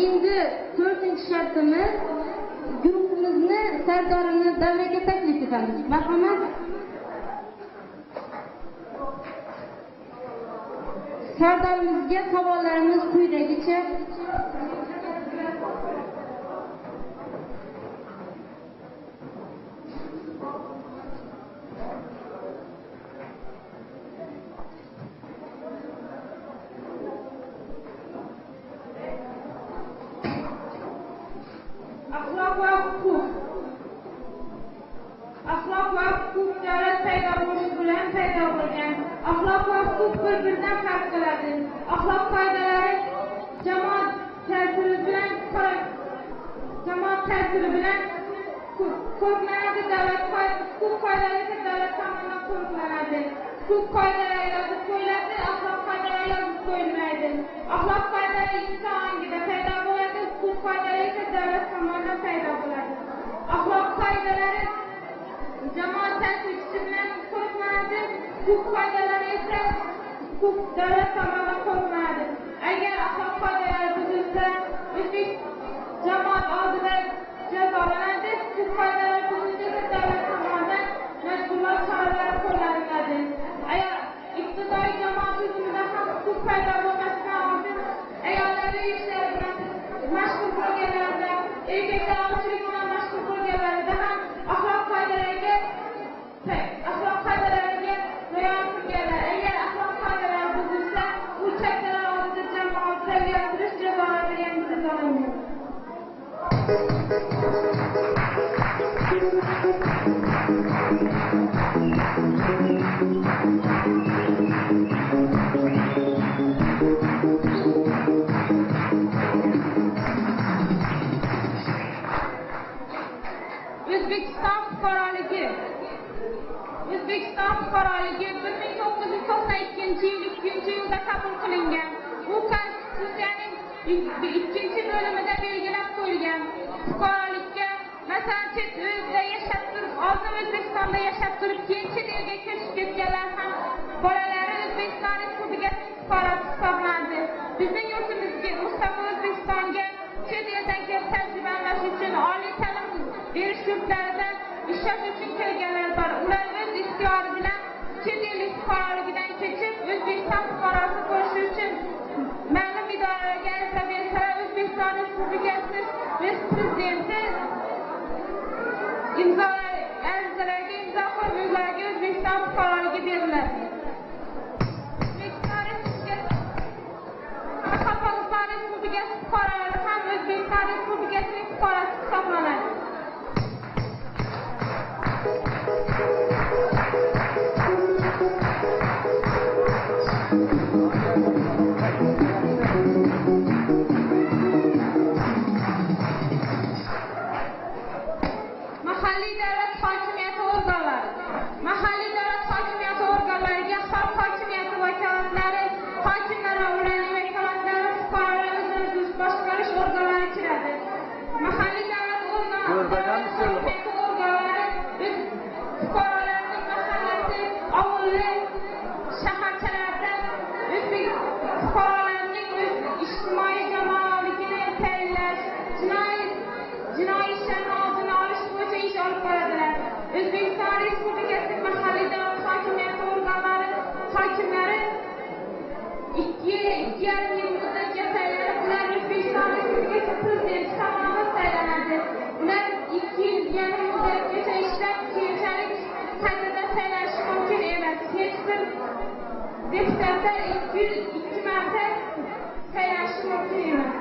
Endi 4-shartimiz guruhimizni sardorini davraga taklif etamiz. Marhamat. Sardorimizga savollarimiz quyidagicha. Axloq va huquq davlat paydo bo'lishi bilan paydo bo'lgan. Axloq va huquq bir-biridan farq qiladi. Axloq qoidalari jamoat ta'siri bilan qo'riqlanadi. Huquq qoidalari esa davlat tomonidan qo'riqlanadi. Huquq qoidalari yozib qo'yiladi, axloq qoidalari yozib qo'yilmaydi. Axloq qoidalari inson ongida paydo bo'ladi, huquq qoidalari esa davlat tomonidan paydo bo'ladi. Axloq qoidalari jamoat tashkilotchisi bilan qo'riqlanadi, huquq qoidalari esa davlat tomonidan qo'riqlanadi. Agar axloq qoidalari buzilsa, o'zbek jamoat oldida jazolanadi, huquq qoidalari buzilsa davlat tomonidan majburlov choralari qo'llaniladi. Agar iqtidoriy jamoat tizimida ham huquq paydo bo'lmasdan oldin ayollarga ishlar bilan mashg'ul bo'lganlarida, erkaklar ovchilik bilan mashg'ul bo'lganlarida ham axloq qoidalariga rioya qilganlar. Agar axloq qoidalari buzilsa, u O'zbekiston fuqaroligi 1992-yilda qabul qilingan. U Konstitutsiyaning 2-bo'limida belgilab qo'yilgan. Fuqarolikka, masalan, chet elda yashab turib, oldin O'zbekistonda yashab turib, keyin chet elga ko'chib ketganlar ham bolalari O'zbekiston Respublikasining fuqarosi hisoblanadi. Bizning yurtimizga, mustaqil O'zbekistonga chet eldan kelib tajriba almashish uchun oliy ta'lim berish yurtlarida ishlash uchun kelganlar bor. Ular o'z ixtiyori bilan chet ellik fuqaroligidan kechib O'zbekiston fuqarosi bo'lish uchun ma'lum idoralarga ariza bersalar, O'zbekiston Respublikasi Prezidenti arizalarga imzo qo'yib ularga O'zbekiston fuqaroligi beriladi. O'zbekiston Respublikasi fuqarolari ham O'zbekiston Respublikasining fuqarosi hisoblanadi. Mahalliy davlat hokimiyati organlariga xalq hokimiyati vakolatlari, hokimlar va ularning vakolatlari, fuqarolar o'zini boshqarish organlari kiradi. Mahalliy davlat organlari fuqarolarning mahallasi, ovulli, shaharchalarda fuqarolarning ijtimoiy jamoaligini tayinlash, jinoiy ishlarni oldini olish bo'yicha ish olib boradilar. O'zbekiston Respublikasining mahalliy davlat hokimiyati organlari hokimlari 2,5 yil muddatga tayinlanib, ular O'zbekiston Respublikasi Prezidenti tomonidan tayinlanadi. Ular 2,5 muddatgacha ishlab, keyinchalik qaytadan saylanishi mumkin emas. Hech bir deputatlar 2 marta saylanishi mumkin emas.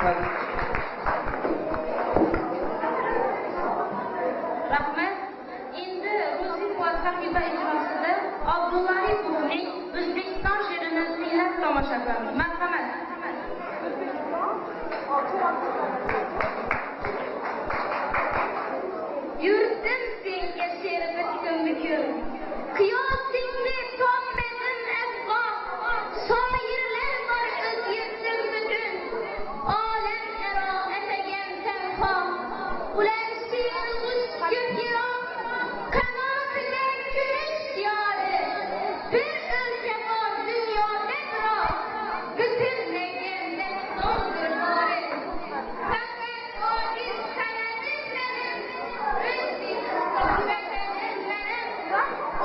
Rahmet. Rahmet. Endi Rusiya va Sahiba ijrosida Abdulla Ipovning O'zbekiston she'rini tinglab tomosha qilamiz. Marhamat. Yurtdim senga she'ri bitdim bukun. Qiyosimni topmadim asbob. Shoirlar bor o'z yurtim butun. Olam aro atagan tanho. Ular she'r ushkun giron. Qanotida kunish yori. Bir o'lcha bor dunyoda biroq. Bitilmagan dastondir bori. Faqat ojiz sanadim menim. O'zbekiston vatanim menim.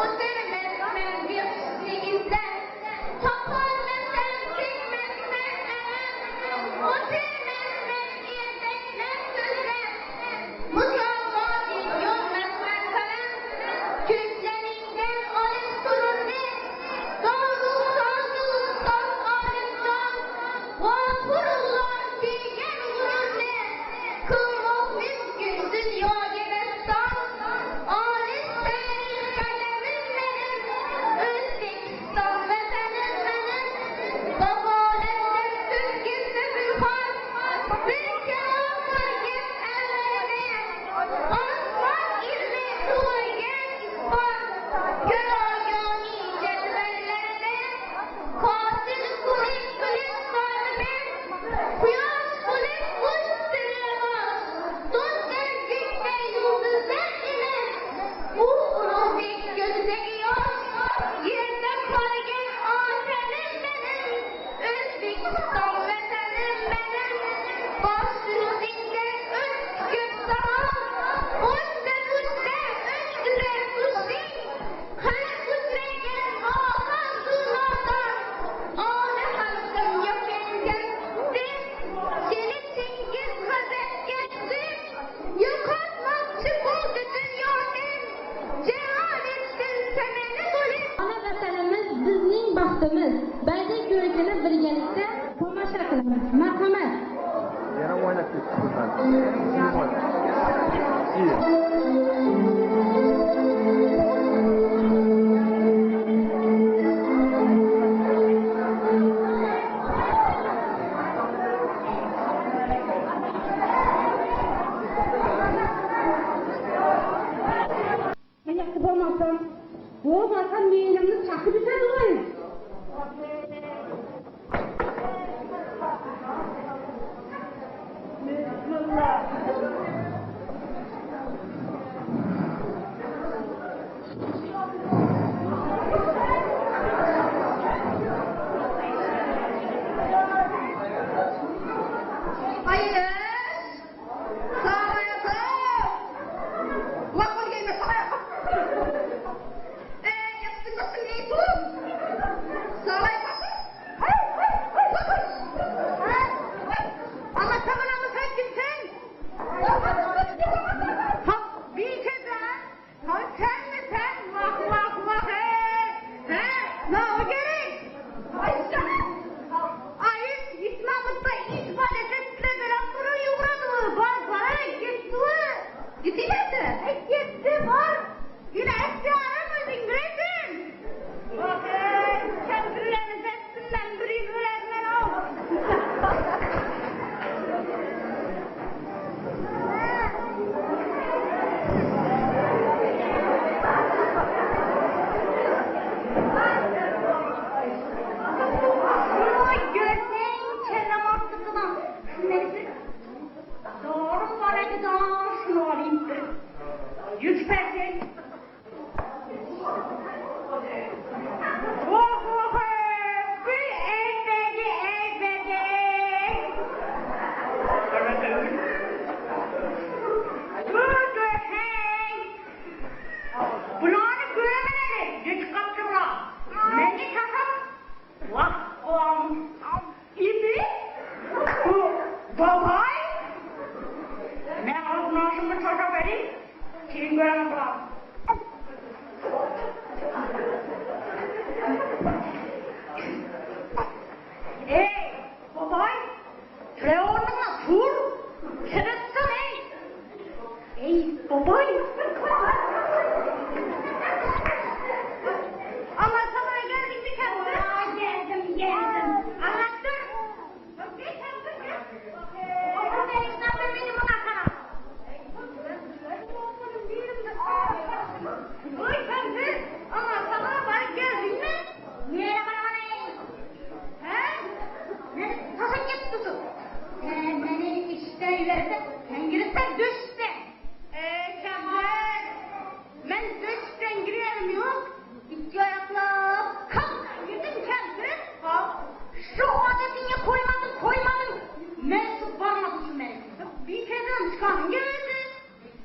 O'tirmasman behushligingda. Topolmasam tegmasman alam. O'tirmasman ertaklab so'zlab. Musofoting yonmasman qalam. Ko'zlaringdan olish sururni. Dog'u sozu ustoz olimjon. G'ofurulloh bergan g'ururni. Ko'rmoqmiz dunyoga daston. Olis tarix qadamim menim. O'zbekiston vatanim menim. Baholatdan to'kildi bulxon. Bir kalom qilgan avvalini. Osmon ilmi tug'ilgan isbot. Ko'rogoni jadvallarida. Qotil kuling qilib solimin. Quyosh bo'lib o'sdi levos. To'zg'anlikda yulduzlar ila. Bu ulug'bek ko'zidagi yosh. Yerda qolgan otanim menim. O'zbekiston vatanim menim. Bosh yurtingdan o'tdi ko'p zamon. O'tda o'tda o'tdilar kuching. Hali uchragan oqardu nodon. Ona xalqim yo'qengan sen. Seni Chingiz g'azabga tushib. Yo'qotmoqchi bo'ldi dunyodan. Jahon etdin samani bo'lib. Ona vatanimiz bizning baxtimiz. Bayda ko'rikini birgalikda tomosha qilamiz. Marhamat. Yana o'ynab ketdi. Ayakta bo'lmasam, bu vatan menimni chaqib bitadi. Hayır. Sarayakım. Lakon gelme sarayakım. Yaptın nasıl neydi? Sarayakım. Ama tamam sen kimsin? Ha bir kez daha. Ha sen mi sen? Vah vah vah he. Ne o gerek? Ay canım. Ayıp İslam'da ispat ettiler beraber uğradı. Var var gitti. Gitti nerede? Gitti var. Yine eski aramadın Gretchen. Bakın kendileriniz etsinler bir öğretmen ol. Gözlerin çenem ortasına. Neyse. Doğru parayı da şunu alayım. Yükseltin. Oh oh bir elbette elbette. Dur hey. Bunları göremedi. Geç kaptılar. Beni takıp. Vah İbi. Babay. Ne ağzını çocuğa vereyim. Kim göremez var. Hey babay. Şuraya oldun mu? Tur, kereste ey. Ey babay. Allah sana geldik mi kendine? Geldim. Anlattır. Oğlum benim buna sana. Oy kendi. Ama sana bari geldin mi? Niye bana ey? He? Ne? Taşın git tutup. Beni işten ileride, sen girirsen düşse. Kemal, ben düşten girerim yok. İki ayakla kalk, girdim kendin. Şu adetini koymadın. Mensup varmadın beni. Bir kere çıkan geldi.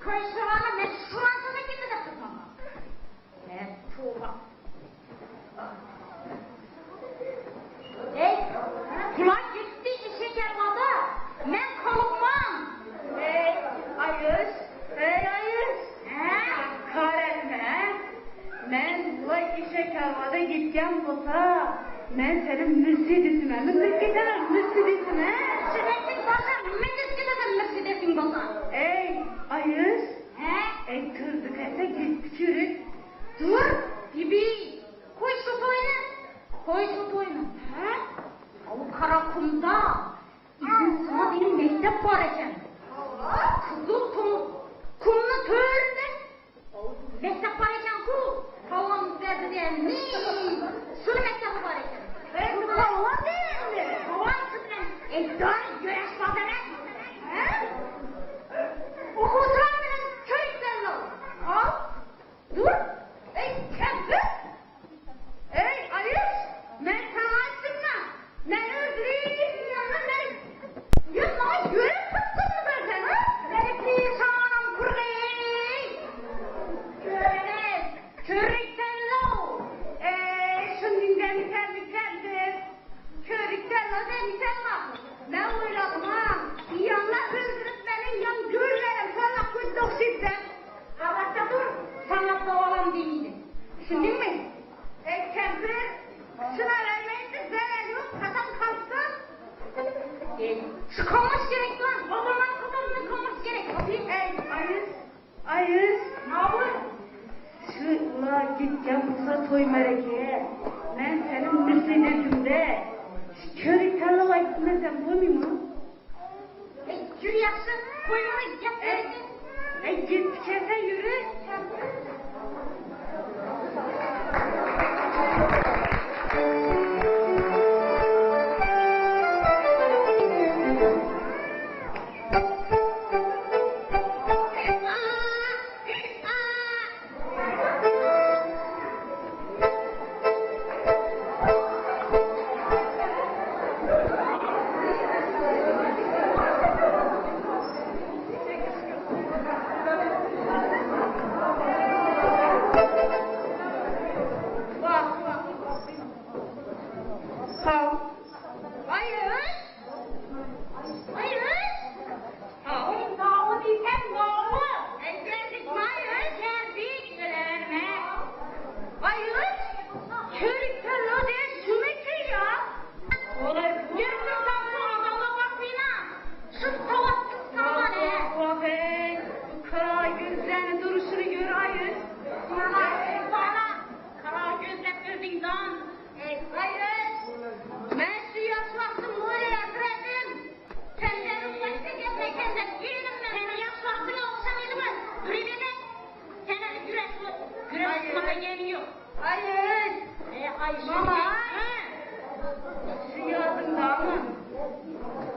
Kaysırana meşhurantına gitti de tutmama. Tuğba. Kulak gitti işe gelmedi. Ben kalmam. Ayız. Karenme. Ben bu işe gelmedi gitken olsa ben senin Mercedes'ime Mercedes'ime sürekli bakar Mercedes'in bakar. Ayız. Kırdık ete git çürük. Dur gibi. Koy şu toyunu. O karakumda bizim sana bir mektep var eken. Kızıl kumlu törde. Mektep var eken ku. Havan derdi diye mi? Sulu mektebi var eken. Havan değil mi? Havan kızım. Dön güneş badene. Okuturan benim köyüklerle. Dur. Kendi. Ayız. Ben sana açtım da. Ben öldüreyim yanına benim. Yanına görev kaptın mı zaten ha? Belki sağlam kurlayayım. Görev. Körükten lo. Şimdi demitendir. Körükten lo demitenmez. Ben oyladım ha. Yanına öldürüp benim yan gürlerim. Sana kutluk sizden. Havakta dur. Sana doğalan değildi. Şimdi mi? Kempir. Şuna vermeyince zeren yok. Katan kalktı. Çıkılmış gerek lan. Babamın kadarını kalmış gerek. Ayız. Ne yapayım? Şuna gitken buza toy merekeye. Ben senin Mercedes'imde. Körük tarlama gitmesem bulmayayım mı? Yürü yapsın. Koyuna git. Git kese yürü.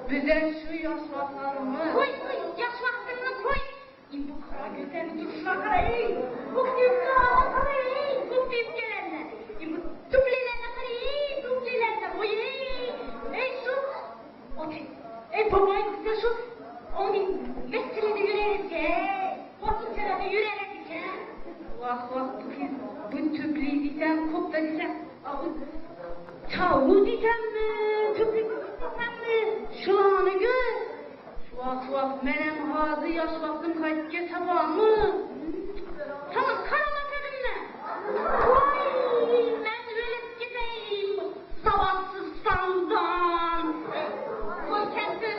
Bizden şu yaşlarımı. Koy, yaşlarını koy. Bu kara gözlerini duruşuna karayı. Bu düzgâna karayı. Bu düzgâlarına. Bu dublilerine karayı. Dublilerine koy. Sus. Okey. Babay kızı sus. Onun meselede yürüyerek ki. Vakitlerde yürüyerek ki. Vah bu kız. Bu tüplü diyeceğim, kop da diyeceğim. Çavlu diyeceğim mi? Tüplü diyeceğim mi? Şuanı gör. Vah menem hazı yaşlattım kayıtke sabahımı. Tamam karamak edinle. Vay ben ölüp gideyim. Sabahsız sandan. Koy kendi.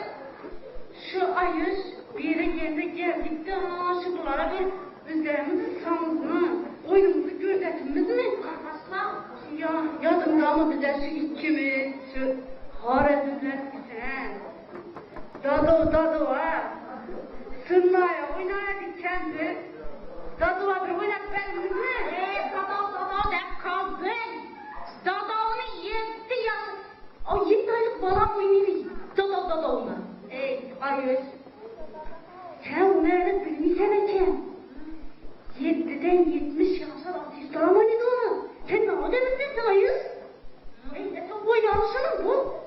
bari üzerimizi tutamız mı? Oyunumuzu gözetimiz mi? Ya yadımda mı bize şu ikimiz, şu haredimler sen? Dado ha. Sırnaya oynayadık kendi. Dado abi oynat benim mi? Dado der kaldın. Dado'nun 7 yaş. O 7 aylık balam oynuyor. Dado ona. Ayıs. Sen onları bilmişsen eken. 7'den 70 yaşa artistler oynadı onu. Sen ne o demişsin Ayıs? Sen bu yanlışının bu.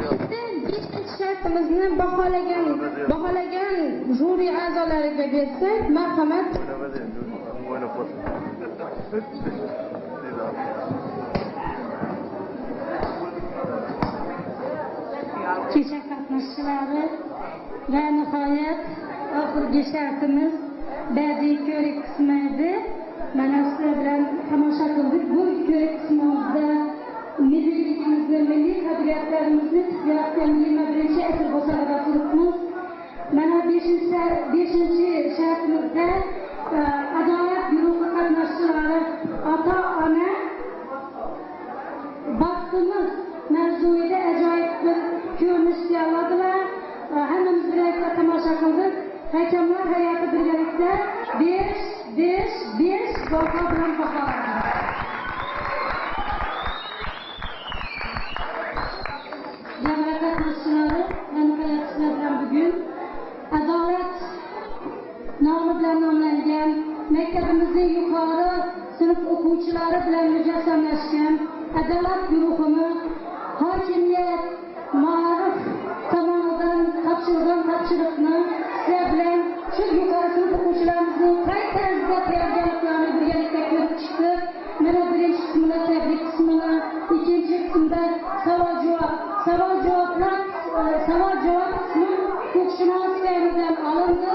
Endi 5-chi shartimizni baholagan juri a'zolariga bersak, marhamat. Kecha qatnashchilari va nihoyat oxirgi shartimiz badiiy ko'rik qismi edi. Mana sizlar bilan tomosha qildik. Bu ko'rik qismimizda milliyligimizni, milliy qadriyatlarimizni tiyayotgan 21-asr bosarida turibmiz. Mana 5-chi shartimizda adolat guruhi qatnashchilari ota-ona baxtimiz mavzuida ajoyib bir ko'rinish tayyorladilar. Hammamiz birlikda tomosha qildik. Hakamlar hay'ati birgalikda 5 baho bilan baholadi. Jamoat qatnashchilari bilan bugun adolat nomi bilan nomlangan maktabimizning yuqori sinf o'quvchilari bilan mujassamlashgan adolat guruhini hokimiyat ma'ruf tomonidan topshirilgan topshiriqni sizlar bilan shu yuqori sinf o'quvchilarimizning qay tarzda tayyorgarliklarini birgalikda ko'rib chiqdik. Mana birinchi qismida tabrik qismini, ikkinchi qismda savol javob qismi huquqshunos fanidan olindi.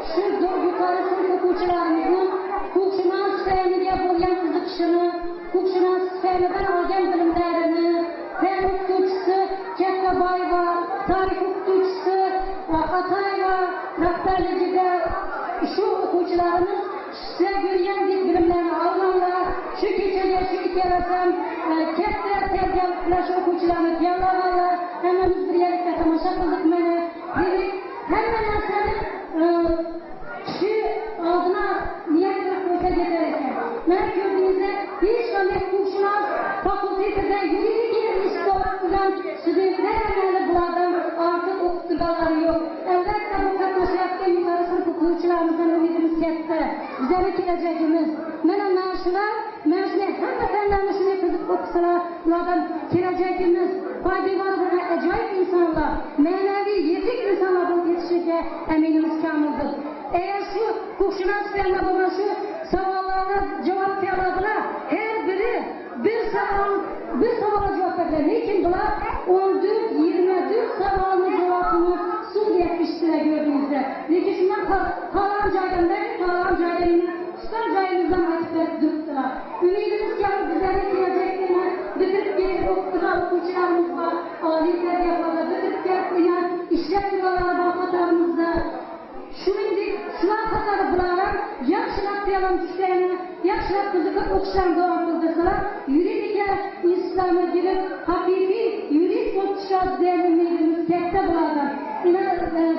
Shu yuqori sinf o'quvchilarimizning huquqshunos faniga bo'lgan qiziqishini, huquqshunos fanidan olgan bilimlarini fan o'qituvchisi Kattaboyeva, tarix o'qituvchisi Atayeva rahbarligida shu o'quvchilarimiz sizlar ko'rgandek bilimlarni olganlar. Shu kechaga shu ikkalasi katta tayyorgarliklar shu o'quvchilarni tayyorlaganlar. Hammamiz birgalikda tomosha qildik. Mana hamma narsani shu oldina niyat qilib qo'ysa ketar ekan. Mana ko'rdingizlar, hech qanday huquqshunos fakultetida yuridik institut bilan studentlar bulardan ortiq o'qitilganlari yo'q. Albatta bu qatnashayotgan yuqori sinf o'quvchilarimizdan umidimiz katta. Bizning kelajagimiz. Mana shular hamma fanlarni shunday qilib o'qisalar, ulardan kelajagimiz poydevor bo'lgan ajoyib insonlar, ma'naviy yetuk insonlar bo'lib yetishiga aminimiz komildir. Eğer şu huquqshunos fanlar bo'lgan shu savollarga javob beradilar, her biri bir savolga javob beradi. Lekin bular 14-24 savolning javobini suvga yetishtirib gördüğünüzde. Lekin shundan qalan joydan ustoz joyimizdan aytib turibdilar. Umidimiz kabi bizlarning kelajakni bitirib kelib o'qitgan o'quvchilarimiz bor, oliy tarbiyalarda bitirib kelgan ishlab turganlar bor qatorimizda. Shuningdek, shular qatori bular yaxshilab tayyorlanishlarni, yaxshilab qiziqib o'qishlarni davom qildirsalar, yuridika institutlarga kelib haqiqiy yurist o'qishlar degan umidimiz katta bo'ladi.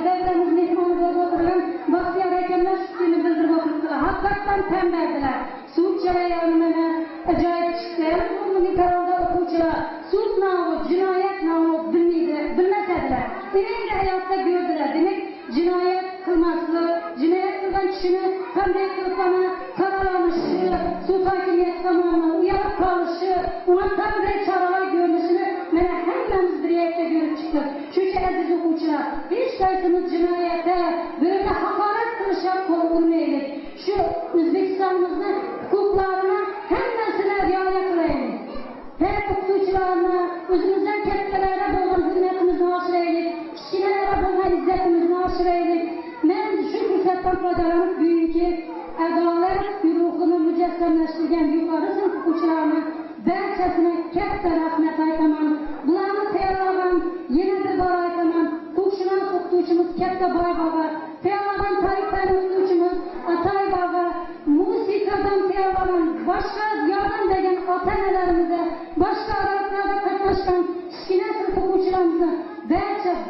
Davlatimiz mehmoni bo'lib o'tirgan Baxtiyor akamlar shuni bildirib o'tirdilar. Haqiqatan tan berdilar. Sud jarayonini ajoyib chiqdi. Umumiy qarorda o'quvchilar sud nomi, jinoyat nomi bilmasadilar. Endi hayotda ko'rdilar. Demak, jinoyat qilmaslik, jinoyat qilgan kishini qanday qilib qarorlanishi, sud hokimiyati tomonidan uyalib qolishi, uni qanday choralar ko'rinishini mana hammamiz birgalikda ko'rib chiqdik. Shuning aziz o'quvchilar, hech qaysimiz jinoyatga, birovga haqorat qilishga qo'l urmaylik. Shu O'zbekistonimizning huquqlarini hammasini rioya qilaylik. Her o'qituvchilarni o'zimizdan kattalarga bo'lgan hurmatimizni oshiraylik, kichkinalarga bo'lgan izzatimizni oshiraylik. Men shu fursatdan foydalanib bugungi adolat guruhini mujassamlashtirgan yuqori sinf o'quvchilarini barchasini katta rahmat aytaman. Bularni tayyorlagan yana bir bor aytaman. Huquqshunos o'qituvchimiz Kattaboy baba, tayyorlagan tarixdan o'qituvchimiz Atay baba, musiqadan tayyorlagan boshqa yordam bergan ota-onalarimizni, boshqa adolatlarda qatnashgan kichkina sinf o'quvchilarimizni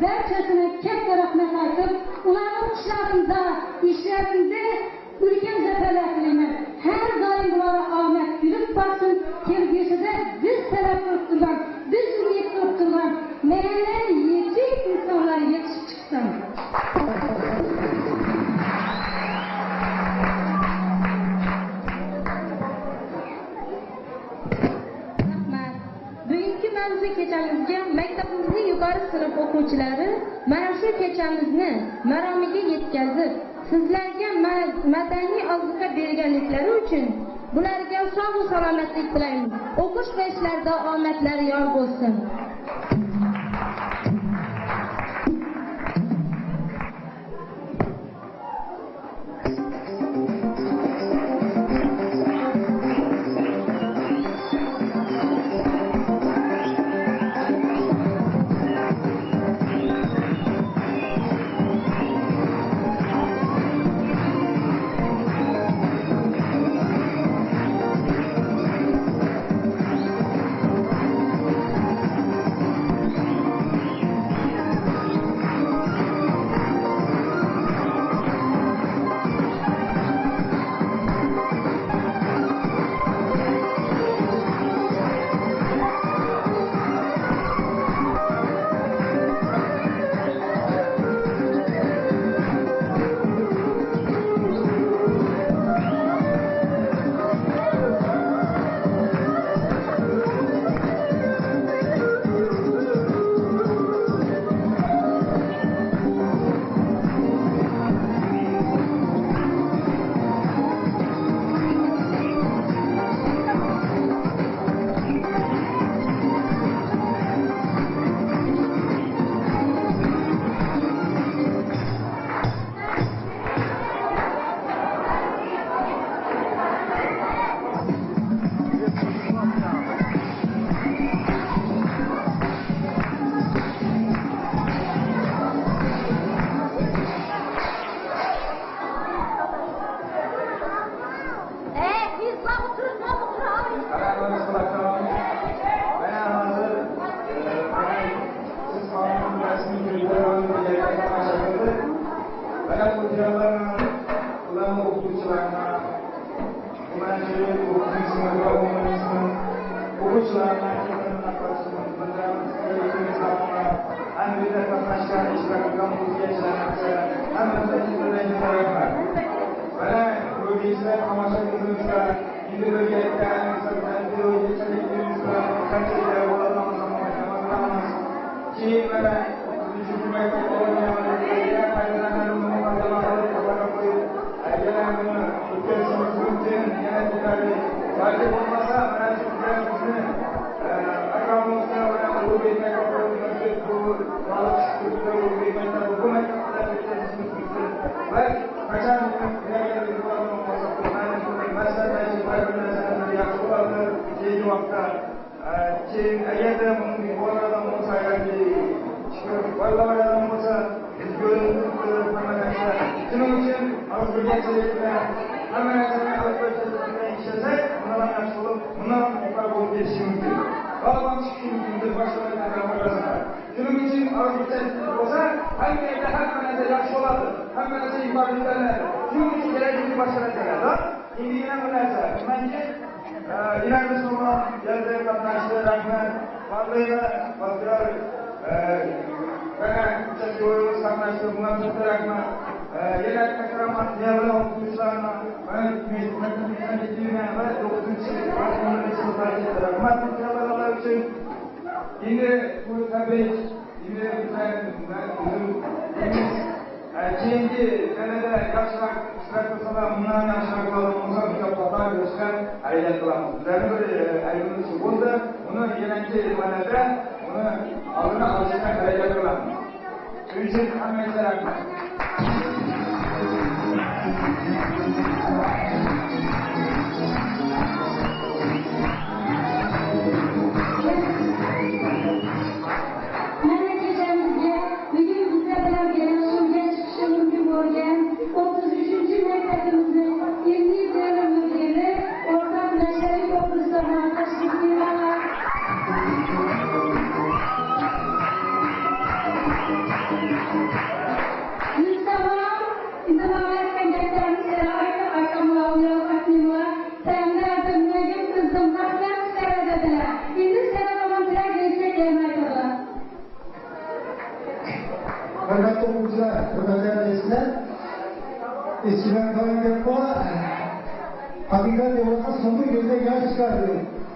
barchasini katta rahmat aytib, ularning o'qishlarida, ishlarida ulkan zafarlar tilayman. Har doim ularga omad kulib boqsin. Kelgusida biz talab qilib turgan, biz umid qilib turgan me'morlar yetuk insonlar yetishib chiqsin. Bugungi mavzu kechamizga maktabimizning yuqori sinf o'quvchilari mana shu kechamizni maromiga yetkazib, sizlarga madaniy ozuqa berganliklari uchun bularga sog' salomatlik tilaymiz. O'qish va ishlarda omadlari yor bo'lsin.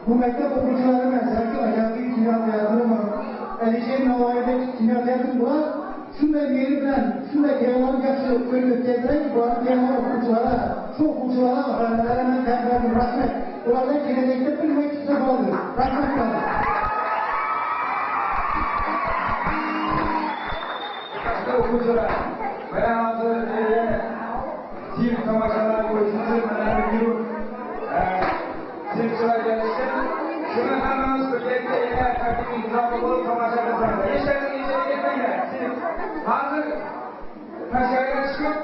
Bu mektep okuyucularına sanki ahlaki kimya hayatını Alisher Navoiydagi kinoteatr bor. Shunday meri bilan, shunday tayyorlanib yaxshi ko'rsatganlar, bor tayyorlar o'quvchilar, shu o'quvchilar oxirlaridan tabriklayman. Rahmat. Ulardan kelajakda bilmay chiqsa bo'ldi. Rahmat. O'quvchilar, mana hozir sirk tomoshalari bo'yicha mana yurib sirkchilar kelishdi. Shuni hammamiz birga tartib intizomi bo'lib tomosha qilamiz. Eshitsangiz, eshitmanglar. Hozir tashqariga chiqib